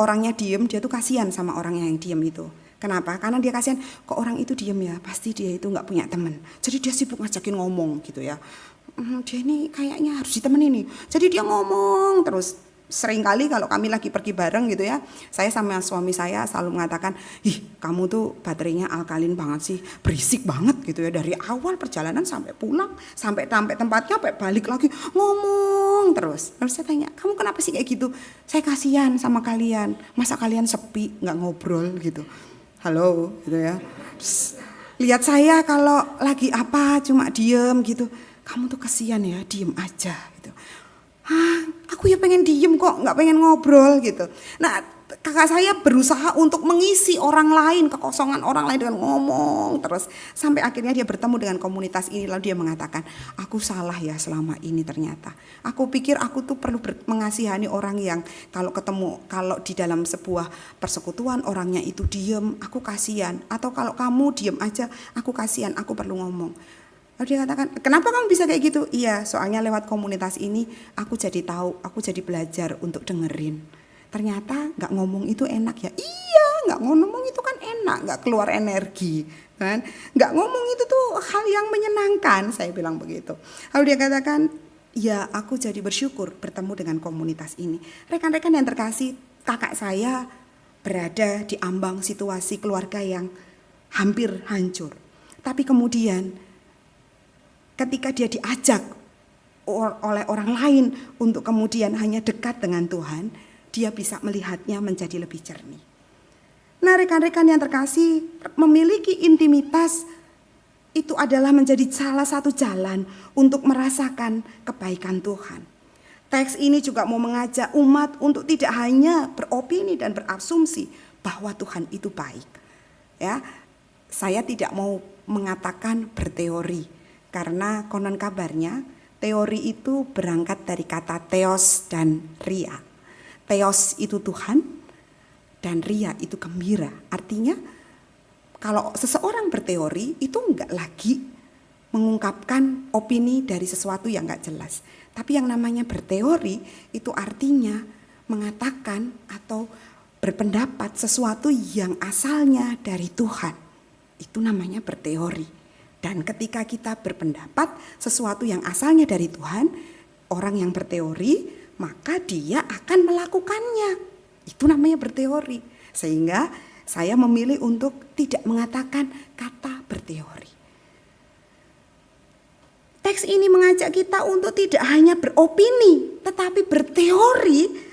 [SPEAKER 3] orangnya diem, dia tuh kasihan sama orang yang diem itu. Kenapa? Karena dia kasihan, kok orang itu diem ya, pasti dia itu nggak punya teman. Jadi dia sibuk ngajakin ngomong gitu ya. Dia ini kayaknya harus ditemenin nih. Jadi dia ngomong terus. Sering kali kalau kami lagi pergi bareng gitu ya, saya sama suami saya selalu mengatakan, "Ih, kamu tuh baterainya alkalin banget sih, berisik banget gitu ya, dari awal perjalanan sampai pulang, sampai tempatnya, sampai balik lagi ngomong terus." Lalu saya tanya, "Kamu kenapa sih kayak gitu?" "Saya kasihan sama kalian, masa kalian sepi nggak ngobrol gitu." Halo gitu ya. Lihat saya kalau lagi apa cuma diem gitu. "Kamu tuh kasihan ya, diem aja gitu." Aku ya pengen diem kok, nggak pengen ngobrol gitu. Nah, kakak saya berusaha untuk mengisi orang lain, kekosongan orang lain dengan ngomong terus. Sampai akhirnya dia bertemu dengan komunitas ini, lalu dia mengatakan, "Aku salah ya selama ini ternyata. Aku pikir aku tuh perlu mengasihani orang yang kalau di dalam sebuah persekutuan orangnya itu diem, aku kasihan. Atau kalau kamu diem aja, aku kasihan, aku perlu ngomong." Lalu dia katakan, "Kenapa kamu bisa kayak gitu?" "Iya, soalnya lewat komunitas ini aku jadi tahu, aku jadi belajar untuk dengerin. Ternyata gak ngomong itu enak ya." "Iya, gak ngomong itu kan enak, gak keluar energi kan. Gak ngomong itu tuh hal yang menyenangkan," saya bilang begitu. Lalu dia katakan, "Ya, aku jadi bersyukur bertemu dengan komunitas ini." Rekan-rekan yang terkasih, kakak saya berada di ambang situasi keluarga yang hampir hancur. Tapi kemudian ketika dia diajak oleh orang lain untuk kemudian hanya dekat dengan Tuhan, dia bisa melihatnya menjadi lebih jernih. Nah, rekan-rekan yang terkasih, memiliki intimitas itu adalah menjadi salah satu jalan untuk merasakan kebaikan Tuhan. Teks ini juga mau mengajak umat untuk tidak hanya beropini dan berasumsi bahwa Tuhan itu baik. Ya, saya tidak mau mengatakan berteori karena konon kabarnya teori itu berangkat dari kata theos dan ria. Theos itu Tuhan dan ria itu gembira. Artinya kalau seseorang berteori itu enggak lagi mengungkapkan opini dari sesuatu yang enggak jelas. Tapi yang namanya berteori itu artinya mengatakan atau berpendapat sesuatu yang asalnya dari Tuhan. Itu namanya berteori. Dan ketika kita berpendapat sesuatu yang asalnya dari Tuhan, orang yang berteori, maka dia akan melakukannya. Itu namanya berteori. Sehingga saya memilih untuk tidak mengatakan kata berteori. Teks ini mengajak kita untuk tidak hanya beropini, tetapi berteori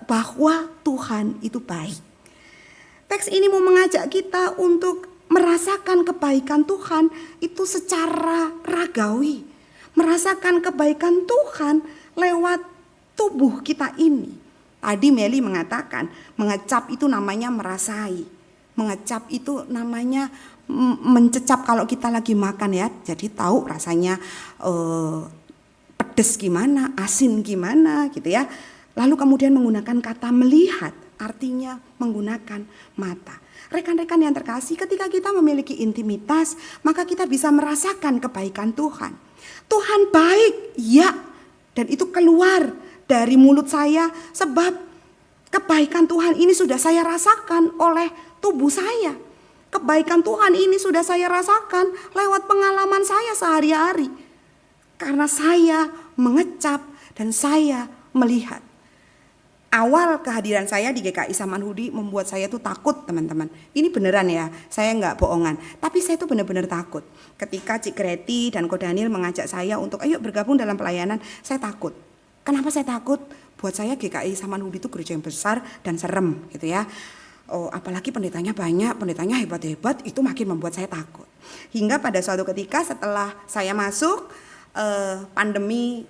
[SPEAKER 3] bahwa Tuhan itu baik. Teks ini mau mengajak kita untuk merasakan kebaikan Tuhan itu secara ragawi. Merasakan kebaikan Tuhan lewat tubuh kita ini. Tadi Meli mengatakan, mengecap itu namanya merasai. Mengecap itu namanya mencecap kalau kita lagi makan ya. Jadi tahu rasanya pedes gimana, asin gimana gitu ya. Lalu kemudian menggunakan kata melihat, artinya menggunakan mata. Rekan-rekan yang terkasih, ketika kita memiliki intimitas, maka kita bisa merasakan kebaikan Tuhan. Tuhan baik, ya. Dan itu keluar dari mulut saya sebab kebaikan Tuhan ini sudah saya rasakan oleh tubuh saya. Kebaikan Tuhan ini sudah saya rasakan lewat pengalaman saya sehari-hari. Karena saya mengecap dan saya melihat. Awal kehadiran saya di GKI Samanhudi membuat saya tuh takut, teman-teman. Ini beneran ya, saya nggak bohongan. Tapi saya tuh benar-benar takut. Ketika Cik Greti dan Ko Daniel mengajak saya untuk ayo bergabung dalam pelayanan, saya takut. Kenapa saya takut? Buat saya GKI Samanhudi itu gereja yang besar dan serem gitu ya. Oh, apalagi pendetanya banyak, pendetanya hebat-hebat, itu makin membuat saya takut. Hingga pada suatu ketika setelah saya masuk, pandemi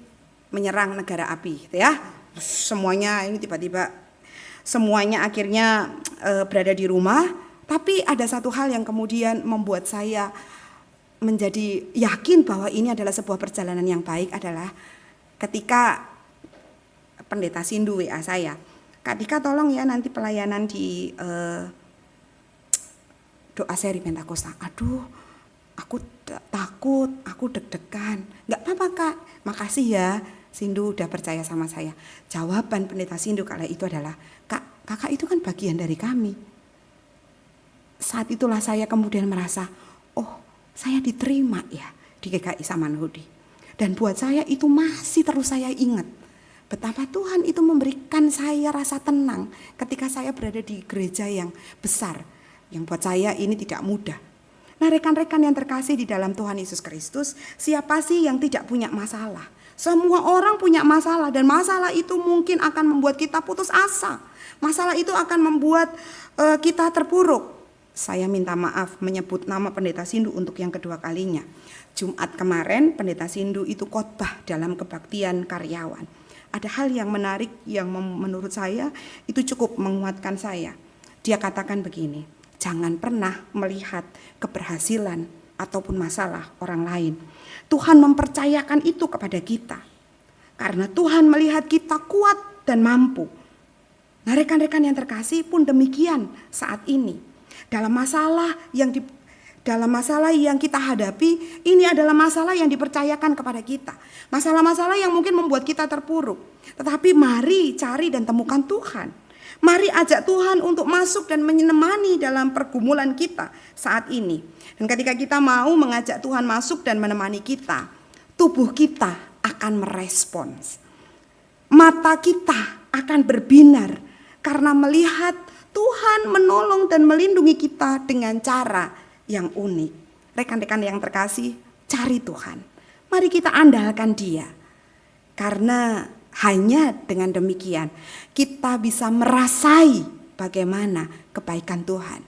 [SPEAKER 3] menyerang negara api gitu ya. Semuanya ini tiba-tiba semuanya akhirnya berada di rumah. Tapi ada satu hal yang kemudian membuat saya menjadi yakin bahwa ini adalah sebuah perjalanan yang baik adalah ketika pendeta Sindu WA saya. Kak Dika tolong ya nanti pelayanan di doa seri Pentakosta. Aduh, aku takut, aku deg-degan. Gak apa-apa Kak, makasih ya Sindu udah percaya sama saya. Jawaban pendeta Sindu kala itu adalah, Kak, kakak itu kan bagian dari kami. Saat itulah saya kemudian merasa, oh saya diterima ya di GKI Samanhudi. Dan buat saya itu masih terus saya ingat. Betapa Tuhan itu memberikan saya rasa tenang ketika saya berada di gereja yang besar. Yang buat saya ini tidak mudah. Nah rekan-rekan yang terkasih di dalam Tuhan Yesus Kristus, siapa sih yang tidak punya masalah? Semua orang punya masalah dan masalah itu mungkin akan membuat kita putus asa. Masalah itu akan membuat kita terpuruk. Saya minta maaf menyebut nama pendeta Sindu untuk yang kedua kalinya. Jumat kemarin pendeta Sindu itu khotbah dalam kebaktian karyawan. Ada hal yang menarik yang menurut saya itu cukup menguatkan saya. Dia katakan begini, jangan pernah melihat keberhasilan ataupun masalah orang lain. Tuhan mempercayakan itu kepada kita. Karena Tuhan melihat kita kuat dan mampu. Nah rekan-rekan yang terkasih pun demikian saat ini. Dalam masalah yang kita hadapi, ini adalah masalah yang dipercayakan kepada kita. Masalah-masalah yang mungkin membuat kita terpuruk. Tetapi mari cari dan temukan Tuhan. Mari ajak Tuhan untuk masuk dan menemani dalam pergumulan kita saat ini. Dan ketika kita mau mengajak Tuhan masuk dan menemani kita, tubuh kita akan merespons. Mata kita akan berbinar karena melihat Tuhan menolong dan melindungi kita dengan cara yang unik. Rekan-rekan yang terkasih, cari Tuhan. Mari kita andalkan Dia. Karena hanya dengan demikian kita bisa merasai bagaimana kebaikan Tuhan.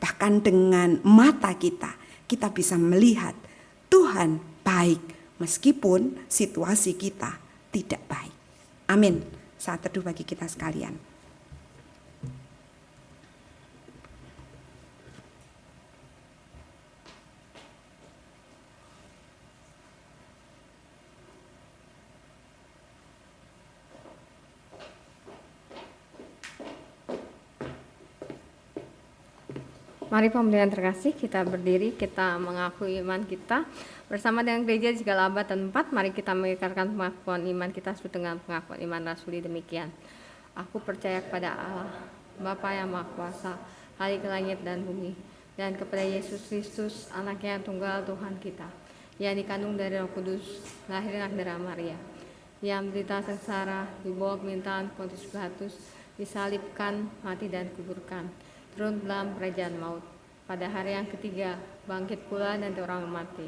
[SPEAKER 3] Bahkan dengan mata kita bisa melihat Tuhan baik meskipun situasi kita tidak baik. Amin. Saat teduh bagi kita sekalian.
[SPEAKER 6] Mari pemberian terkasih, kita berdiri, kita mengakui iman kita. Bersama dengan gereja di segala abad dan tempat, mari kita mengikrarkan pengakuan iman kita sesuai dengan pengakuan iman rasuli demikian. Aku percaya kepada Allah, Bapa yang Maha Kuasa, Khalik langit dan bumi, dan kepada Yesus Kristus, anaknya yang tunggal Tuhan kita, yang dikandung dari Roh Kudus, lahir dari darah Maria, yang menderita sengsara, dibawa pemerintahan Pontius Pilatus, disalibkan, mati dan kuburkan, turun dalam kerajaan maut. Pada hari yang ketiga, bangkit pula dan orang mati,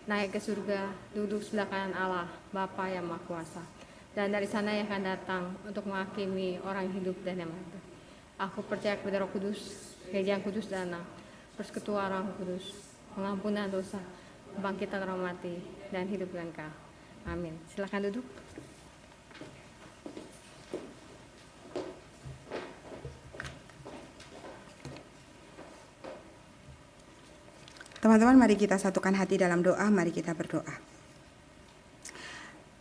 [SPEAKER 6] naik ke surga, duduk sebelah kanan Allah, Bapa yang Maha Kuasa. Dan dari sana yang akan datang untuk menghakimi orang hidup dan yang mati. Aku percaya kepada Roh Kudus, gereja yang kudus dan persekutuan Roh Kudus, pengampunan dosa, kebangkitan orang mati, dan hidup yang kekal. Amin. Silakan duduk.
[SPEAKER 3] Teman-teman, mari kita satukan hati dalam doa, mari kita berdoa.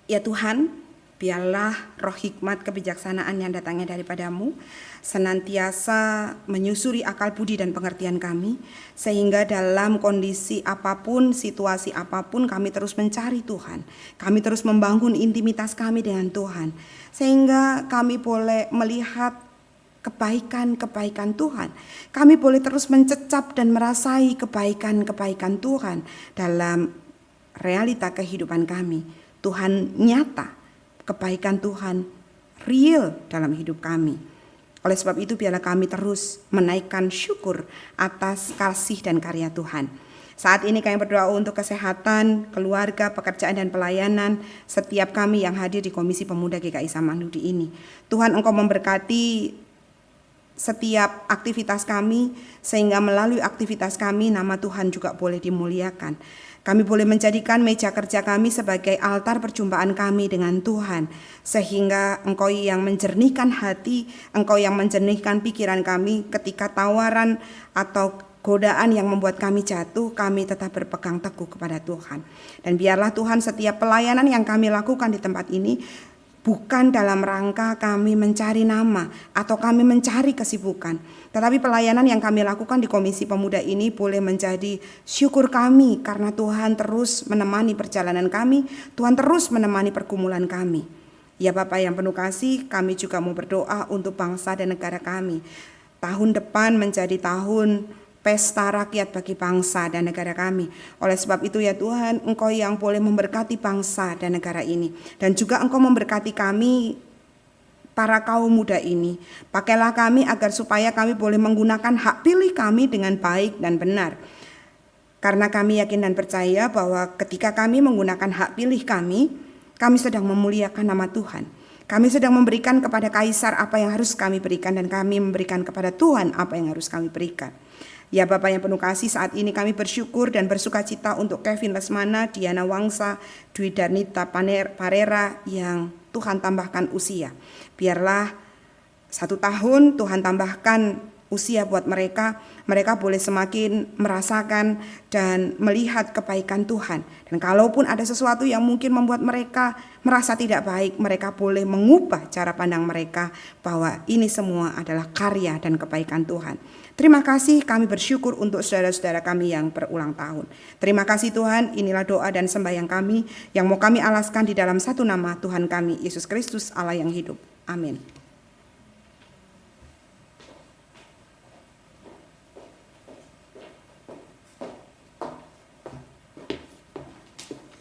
[SPEAKER 3] Ya Tuhan, biarlah roh hikmat kebijaksanaan yang datangnya daripadamu senantiasa menyusuri akal budi dan pengertian kami, sehingga dalam kondisi apapun, situasi apapun kami terus mencari Tuhan. Kami terus membangun intimitas kami dengan Tuhan, sehingga kami boleh melihat kebaikan-kebaikan Tuhan. Kami boleh terus mencecap dan merasai kebaikan-kebaikan Tuhan dalam realita kehidupan kami. Tuhan nyata, kebaikan Tuhan real dalam hidup kami. Oleh sebab itu biarlah kami terus menaikkan syukur atas kasih dan karya Tuhan. Saat ini kami berdoa untuk kesehatan, keluarga, pekerjaan dan pelayanan setiap kami yang hadir di Komisi Pemuda GKI Samanhudi ini. Tuhan, Engkau memberkati setiap aktivitas kami, sehingga melalui aktivitas kami nama Tuhan juga boleh dimuliakan. Kami boleh menjadikan meja kerja kami sebagai altar perjumpaan kami dengan Tuhan, sehingga Engkau yang menjernihkan hati, Engkau yang menjernihkan pikiran kami ketika tawaran atau godaan yang membuat kami jatuh, kami tetap berpegang teguh kepada Tuhan. Dan biarlah Tuhan setiap pelayanan yang kami lakukan di tempat ini bukan dalam rangka kami mencari nama atau kami mencari kesibukan, tetapi pelayanan yang kami lakukan di Komisi Pemuda ini boleh menjadi syukur kami karena Tuhan terus menemani perjalanan kami, Tuhan terus menemani pergumulan kami. Ya Bapak yang penuh kasih, kami juga mau berdoa untuk bangsa dan negara kami. Tahun depan menjadi tahun pesta rakyat bagi bangsa dan negara kami. Oleh sebab itu ya Tuhan, Engkau yang boleh memberkati bangsa dan negara ini. Dan juga Engkau memberkati kami, para kaum muda ini. Pakailah kami agar supaya kami boleh menggunakan hak pilih kami dengan baik dan benar. Karena kami yakin dan percaya bahwa ketika kami menggunakan hak pilih kami sedang memuliakan nama Tuhan. Kami sedang memberikan kepada Kaisar apa yang harus kami berikan, dan kami memberikan kepada Tuhan apa yang harus kami berikan. Ya Bapak yang penuh kasih, saat ini kami bersyukur dan bersuka cita untuk Kevin Lesmana, Diana Wangsa, Dwi Darnita Parera yang Tuhan tambahkan usia. Biarlah 1 tahun Tuhan tambahkan usia buat mereka boleh semakin merasakan dan melihat kebaikan Tuhan. Dan kalaupun ada sesuatu yang mungkin membuat mereka merasa tidak baik, mereka boleh mengubah cara pandang mereka bahwa ini semua adalah karya dan kebaikan Tuhan. Terima kasih, kami bersyukur untuk saudara-saudara kami yang berulang tahun. Terima kasih Tuhan, inilah doa dan sembahyang kami yang mau kami alaskan di dalam satu nama Tuhan kami, Yesus Kristus, Allah yang hidup. Amin.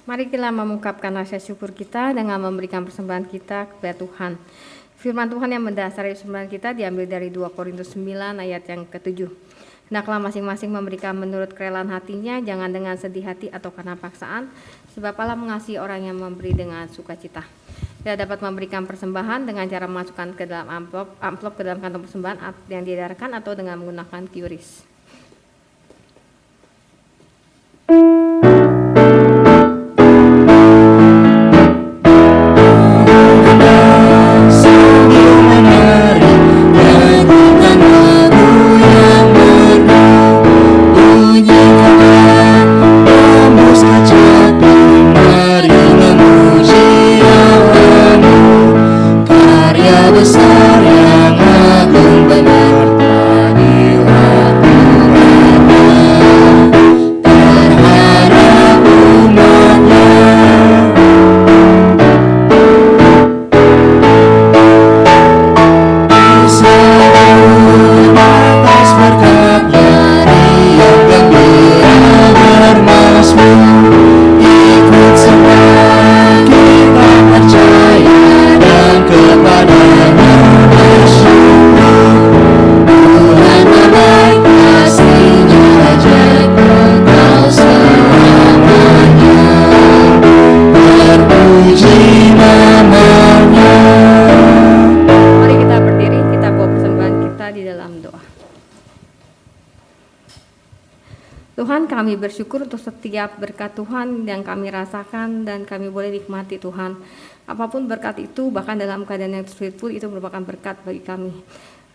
[SPEAKER 6] Mari kita mengungkapkan rasa syukur kita dengan memberikan persembahan kita kepada Tuhan. Firman Tuhan yang mendasari persembahan kita diambil dari 2 Korintus 9 ayat yang ke-7. Hendaklah masing-masing memberikan menurut kerelaan hatinya, jangan dengan sedih hati atau karena paksaan, sebab Allah mengasihi orang yang memberi dengan sukacita. Kita dapat memberikan persembahan dengan cara memasukkan ke dalam amplop ke dalam kantong persembahan yang diedarkan atau dengan menggunakan QRIS. kami bersyukur untuk setiap berkat Tuhan yang kami rasakan dan kami boleh nikmati Tuhan. Apapun berkat itu, bahkan dalam keadaan yang sulit pun itu merupakan berkat bagi kami.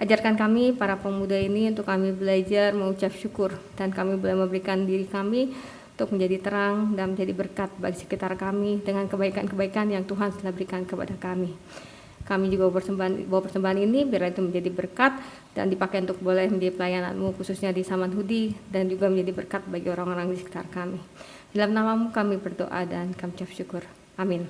[SPEAKER 6] Ajarkan kami para pemuda ini untuk kami belajar mengucap syukur dan kami boleh memberikan diri kami untuk menjadi terang dan menjadi berkat bagi sekitar kami dengan kebaikan-kebaikan yang Tuhan telah berikan kepada kami. Kami juga bawa persembahan ini biar itu menjadi berkat dan dipakai untuk boleh menjadi pelayanan-Mu khususnya di Saman Hudi dan juga menjadi berkat bagi orang-orang di sekitar kami. Dalam nama-Mu kami berdoa dan kami ucap syukur. Amin.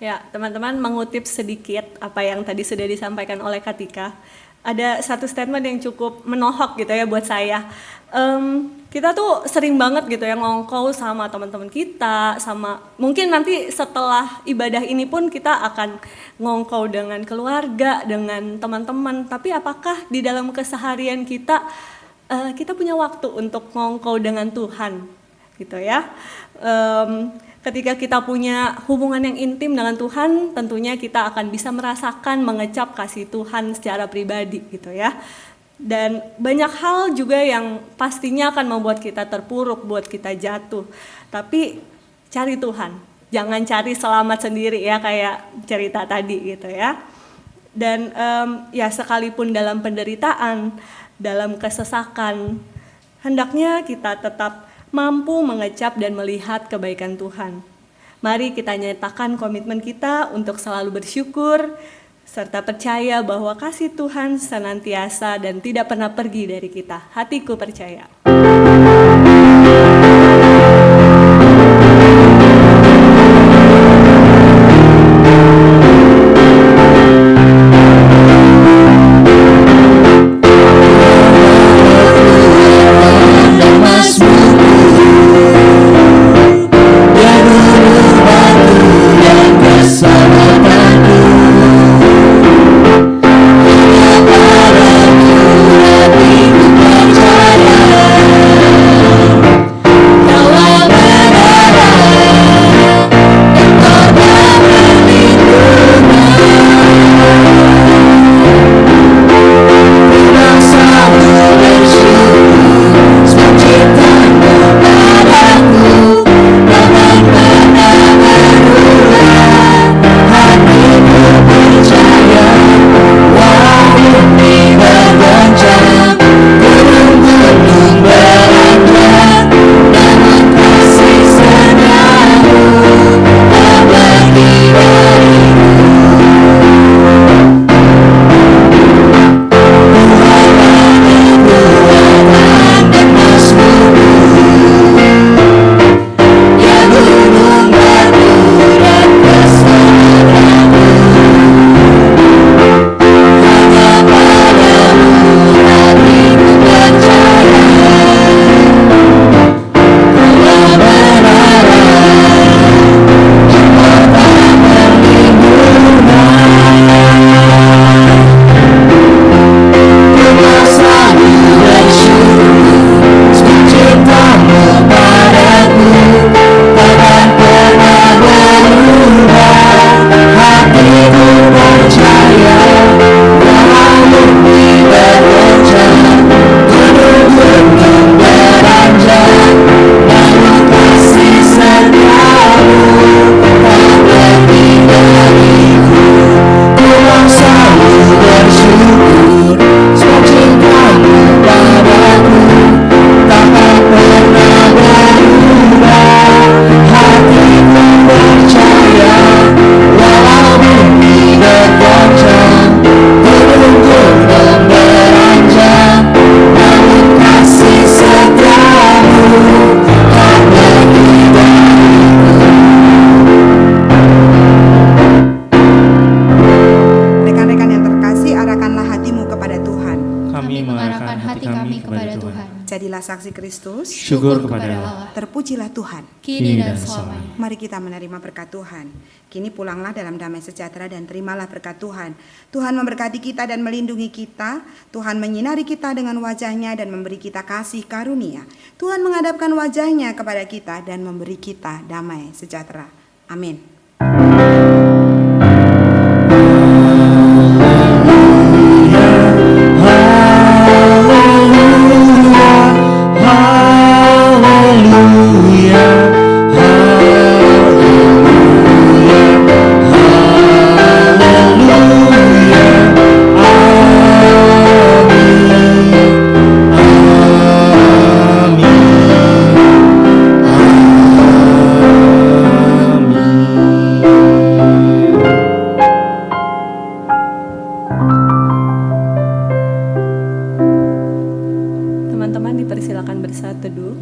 [SPEAKER 1] Ya, teman-teman mengutip sedikit apa yang tadi sudah disampaikan oleh Katika. Ada satu statement yang cukup menohok gitu ya buat saya. Kita tuh sering banget gitu ya ngongkow sama teman-teman kita, sama mungkin nanti setelah ibadah ini pun kita akan ngongkow dengan keluarga, dengan teman-teman. Tapi apakah di dalam keseharian kita kita punya waktu untuk ngongkow dengan Tuhan gitu ya? Ketika kita punya hubungan yang intim dengan Tuhan, tentunya kita akan bisa merasakan mengecap kasih Tuhan secara pribadi gitu ya. Dan banyak hal juga yang pastinya akan membuat kita terpuruk, buat kita jatuh. Tapi cari Tuhan, jangan cari selamat sendiri ya kayak cerita tadi gitu ya. Dan ya sekalipun dalam penderitaan, dalam kesesakan, hendaknya kita tetap mampu mengecap dan melihat kebaikan Tuhan. Mari kita nyatakan komitmen kita untuk selalu bersyukur, serta percaya bahwa kasih Tuhan senantiasa dan tidak pernah pergi dari kita. Hatiku percaya.
[SPEAKER 2] kepada Tuhan.
[SPEAKER 3] Jadilah saksi Kristus,
[SPEAKER 4] Syukur kepada Allah.
[SPEAKER 3] terpujilah Tuhan.
[SPEAKER 2] Kini dan selamanya.
[SPEAKER 3] Mari kita menerima berkat Tuhan. Kini pulanglah dalam damai sejahtera dan terimalah berkat Tuhan. Tuhan memberkati kita dan melindungi kita. Tuhan menyinari kita dengan wajah-Nya dan memberi kita kasih karunia. Tuhan menghadapkan wajah-Nya kepada kita dan memberi kita damai sejahtera. Amin.
[SPEAKER 1] Teman-teman dipersilakan bersaat teduh.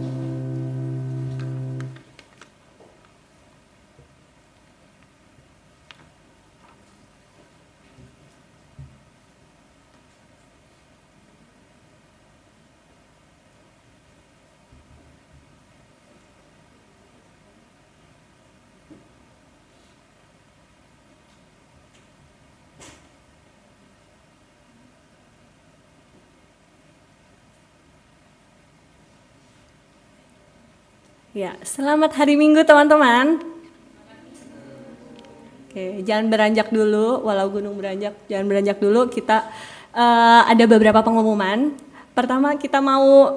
[SPEAKER 1] Ya, selamat hari Minggu teman-teman. Oke, jangan beranjak dulu, walau gunung beranjak, jangan beranjak dulu. Kita ada beberapa pengumuman. Pertama, kita mau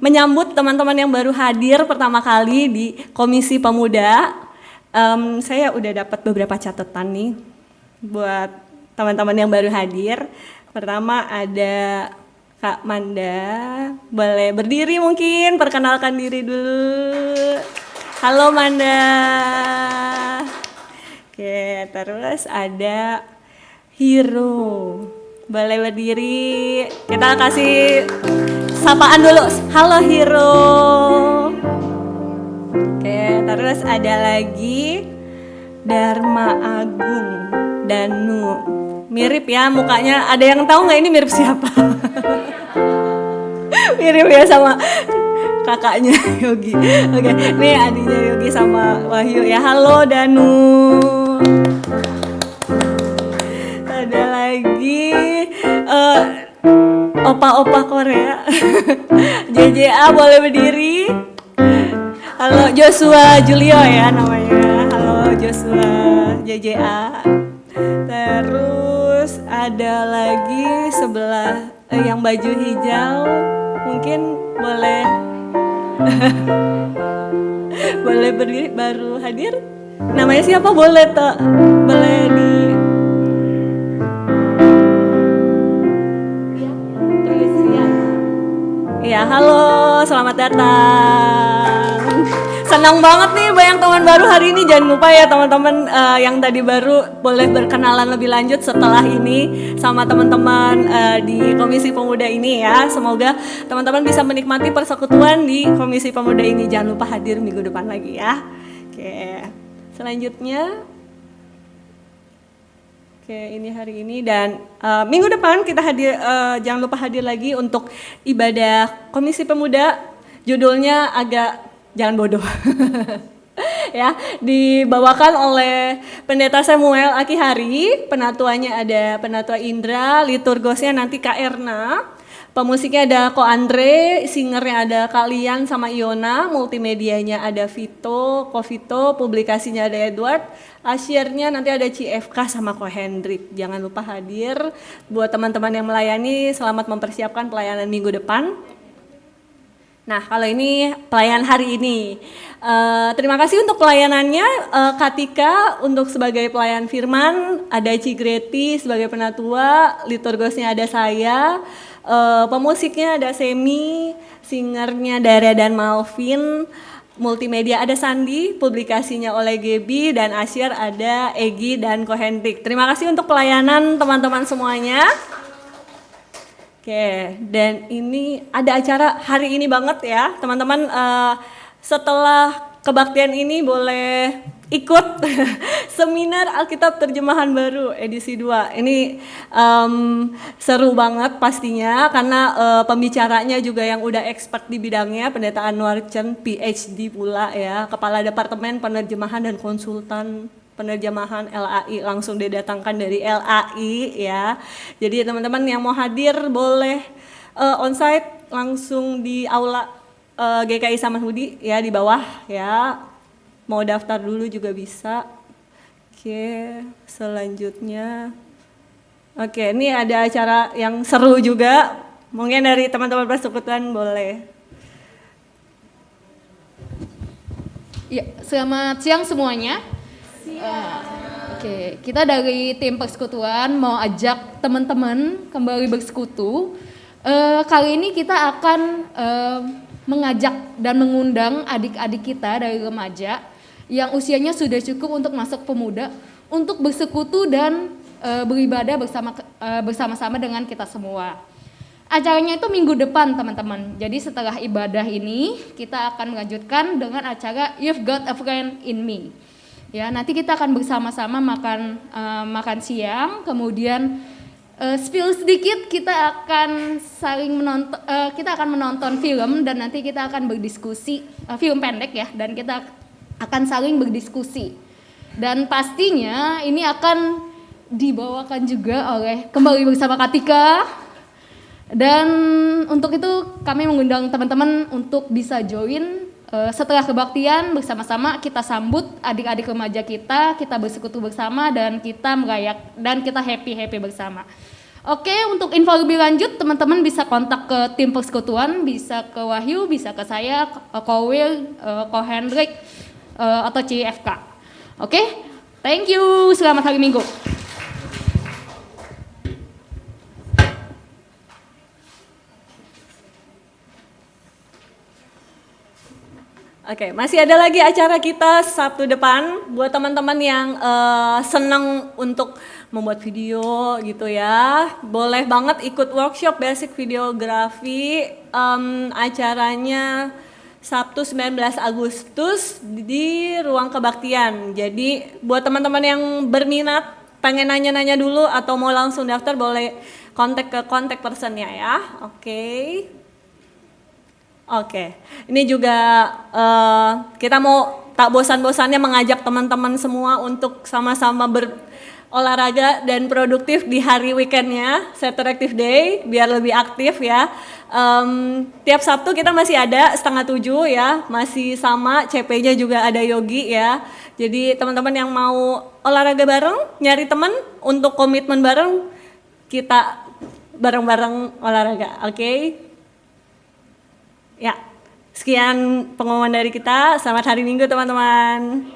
[SPEAKER 1] menyambut teman-teman yang baru hadir pertama kali di Komisi Pemuda. Saya udah dapat beberapa catatan nih buat teman-teman yang baru hadir. Pertama ada Kak Manda, boleh berdiri mungkin, perkenalkan diri dulu. Halo Manda. Oke, terus ada Hiro, boleh berdiri. Kita kasih sapaan dulu. Halo Hiro. Oke, terus ada lagi Dharma Agung Danu. Mirip ya mukanya, ada yang tahu nggak ini mirip siapa? Mirip ya sama kakaknya Yogi. Oke, nih adiknya Yogi sama Wahyu ya. Halo Danu. Ada lagi opa-opa Korea. JJA boleh berdiri. Halo Joshua Julio ya namanya. Halo Joshua JJA. Terus ada lagi sebelah yang baju hijau, mungkin boleh boleh berdiri, baru hadir. Namanya siapa? Boleh tulis ya. Ya, halo, selamat datang. Senang banget nih banyak teman baru hari ini. Jangan lupa ya teman-teman yang tadi baru boleh berkenalan lebih lanjut setelah ini sama teman-teman di Komisi Pemuda ini ya. Semoga teman-teman bisa menikmati persekutuan di Komisi Pemuda ini. Jangan lupa hadir minggu depan lagi ya. Oke, selanjutnya. Oke, ini hari ini dan minggu depan kita hadir. Jangan lupa hadir lagi untuk ibadah Komisi Pemuda. Judulnya agak jangan bodoh. Ya, dibawakan oleh Pendeta Samuel Akihari. Penatuanya ada Penatua Indra, liturgosnya nanti Kak Erna. Pemusiknya ada Ko Andre, singernya ada Kak Lian sama Iona, multimedianya ada Vito, Ko Vito, publikasinya ada Edward, asyirnya nanti ada CFK sama Ko Hendrik. Jangan lupa hadir. Buat teman-teman yang melayani, selamat mempersiapkan pelayanan minggu depan. Nah, kalau ini pelayanan hari ini, terima kasih untuk pelayanannya Katika untuk sebagai pelayan firman, ada Cigreti sebagai penatua, liturgosnya ada saya, pemusiknya ada Semi, singernya Dara dan Malvin, multimedia ada Sandi, publikasinya oleh Gebi, dan asyir ada Egi dan Ko Hendrik. Terima kasih untuk pelayanan teman-teman semuanya. Oke, dan ini ada acara hari ini banget ya, teman-teman. Setelah kebaktian ini boleh ikut seminar Alkitab terjemahan baru edisi 2. Ini seru banget pastinya karena pembicaranya juga yang udah expert di bidangnya, Pendeta Anwar Chen, PhD pula ya, Kepala Departemen Penerjemahan dan Konsultan Penerjemahan LAI, langsung didatangkan dari LAI ya. Jadi teman-teman yang mau hadir boleh onsite langsung di aula GKI Samanhudi ya di bawah ya. Mau daftar dulu juga bisa. Oke, selanjutnya. Oke, ini ada acara yang seru juga. Mungkin dari teman-teman persekutuan boleh.
[SPEAKER 7] Ya, selamat siang semuanya. Oke, kita dari tim persekutuan mau ajak teman-teman kembali bersekutu. Kali ini kita akan mengajak dan mengundang adik-adik kita dari remaja yang usianya sudah cukup untuk masuk pemuda untuk bersekutu dan beribadah bersama-sama dengan kita semua. Acaranya itu minggu depan teman-teman. Jadi setelah ibadah ini kita akan melanjutkan dengan acara You've Got a Friend in Me. Ya, nanti kita akan bersama-sama makan siang, kemudian spill sedikit kita akan menonton film dan nanti kita akan berdiskusi film pendek ya, dan kita akan saling berdiskusi. Dan pastinya ini akan dibawakan juga oleh Kembali Bersama Katika. Dan untuk itu kami mengundang teman-teman untuk bisa join setelah kebaktian bersama-sama kita sambut adik-adik remaja kita bersekutu bersama dan kita merayak dan kita happy bersama. Oke, untuk info lebih lanjut teman-teman bisa kontak ke tim persekutuan, bisa ke Wahyu, bisa ke saya, Ko Will, Ko Hendrik, atau CFK. Oke, thank you, selamat hari Minggu.
[SPEAKER 1] Oke, masih ada lagi acara kita Sabtu depan buat teman-teman yang senang untuk membuat video gitu ya. Boleh banget ikut workshop basic videografi. Acaranya Sabtu 19 Agustus di ruang kebaktian. Jadi buat teman-teman yang berminat pengen nanya-nanya dulu atau mau langsung daftar boleh kontak ke kontak personnya ya. Oke, ini juga kita mau tak bosan-bosannya mengajak teman-teman semua untuk sama-sama berolahraga dan produktif di hari weekendnya, Saturday Active Day, biar lebih aktif ya. Tiap Sabtu kita masih ada 6:30 ya, masih sama, CP-nya juga ada Yogi ya. Jadi teman-teman yang mau olahraga bareng, nyari teman untuk komitmen bareng, kita bareng-bareng olahraga, oke? Ya, sekian pengumuman dari kita. Selamat hari Minggu teman-teman.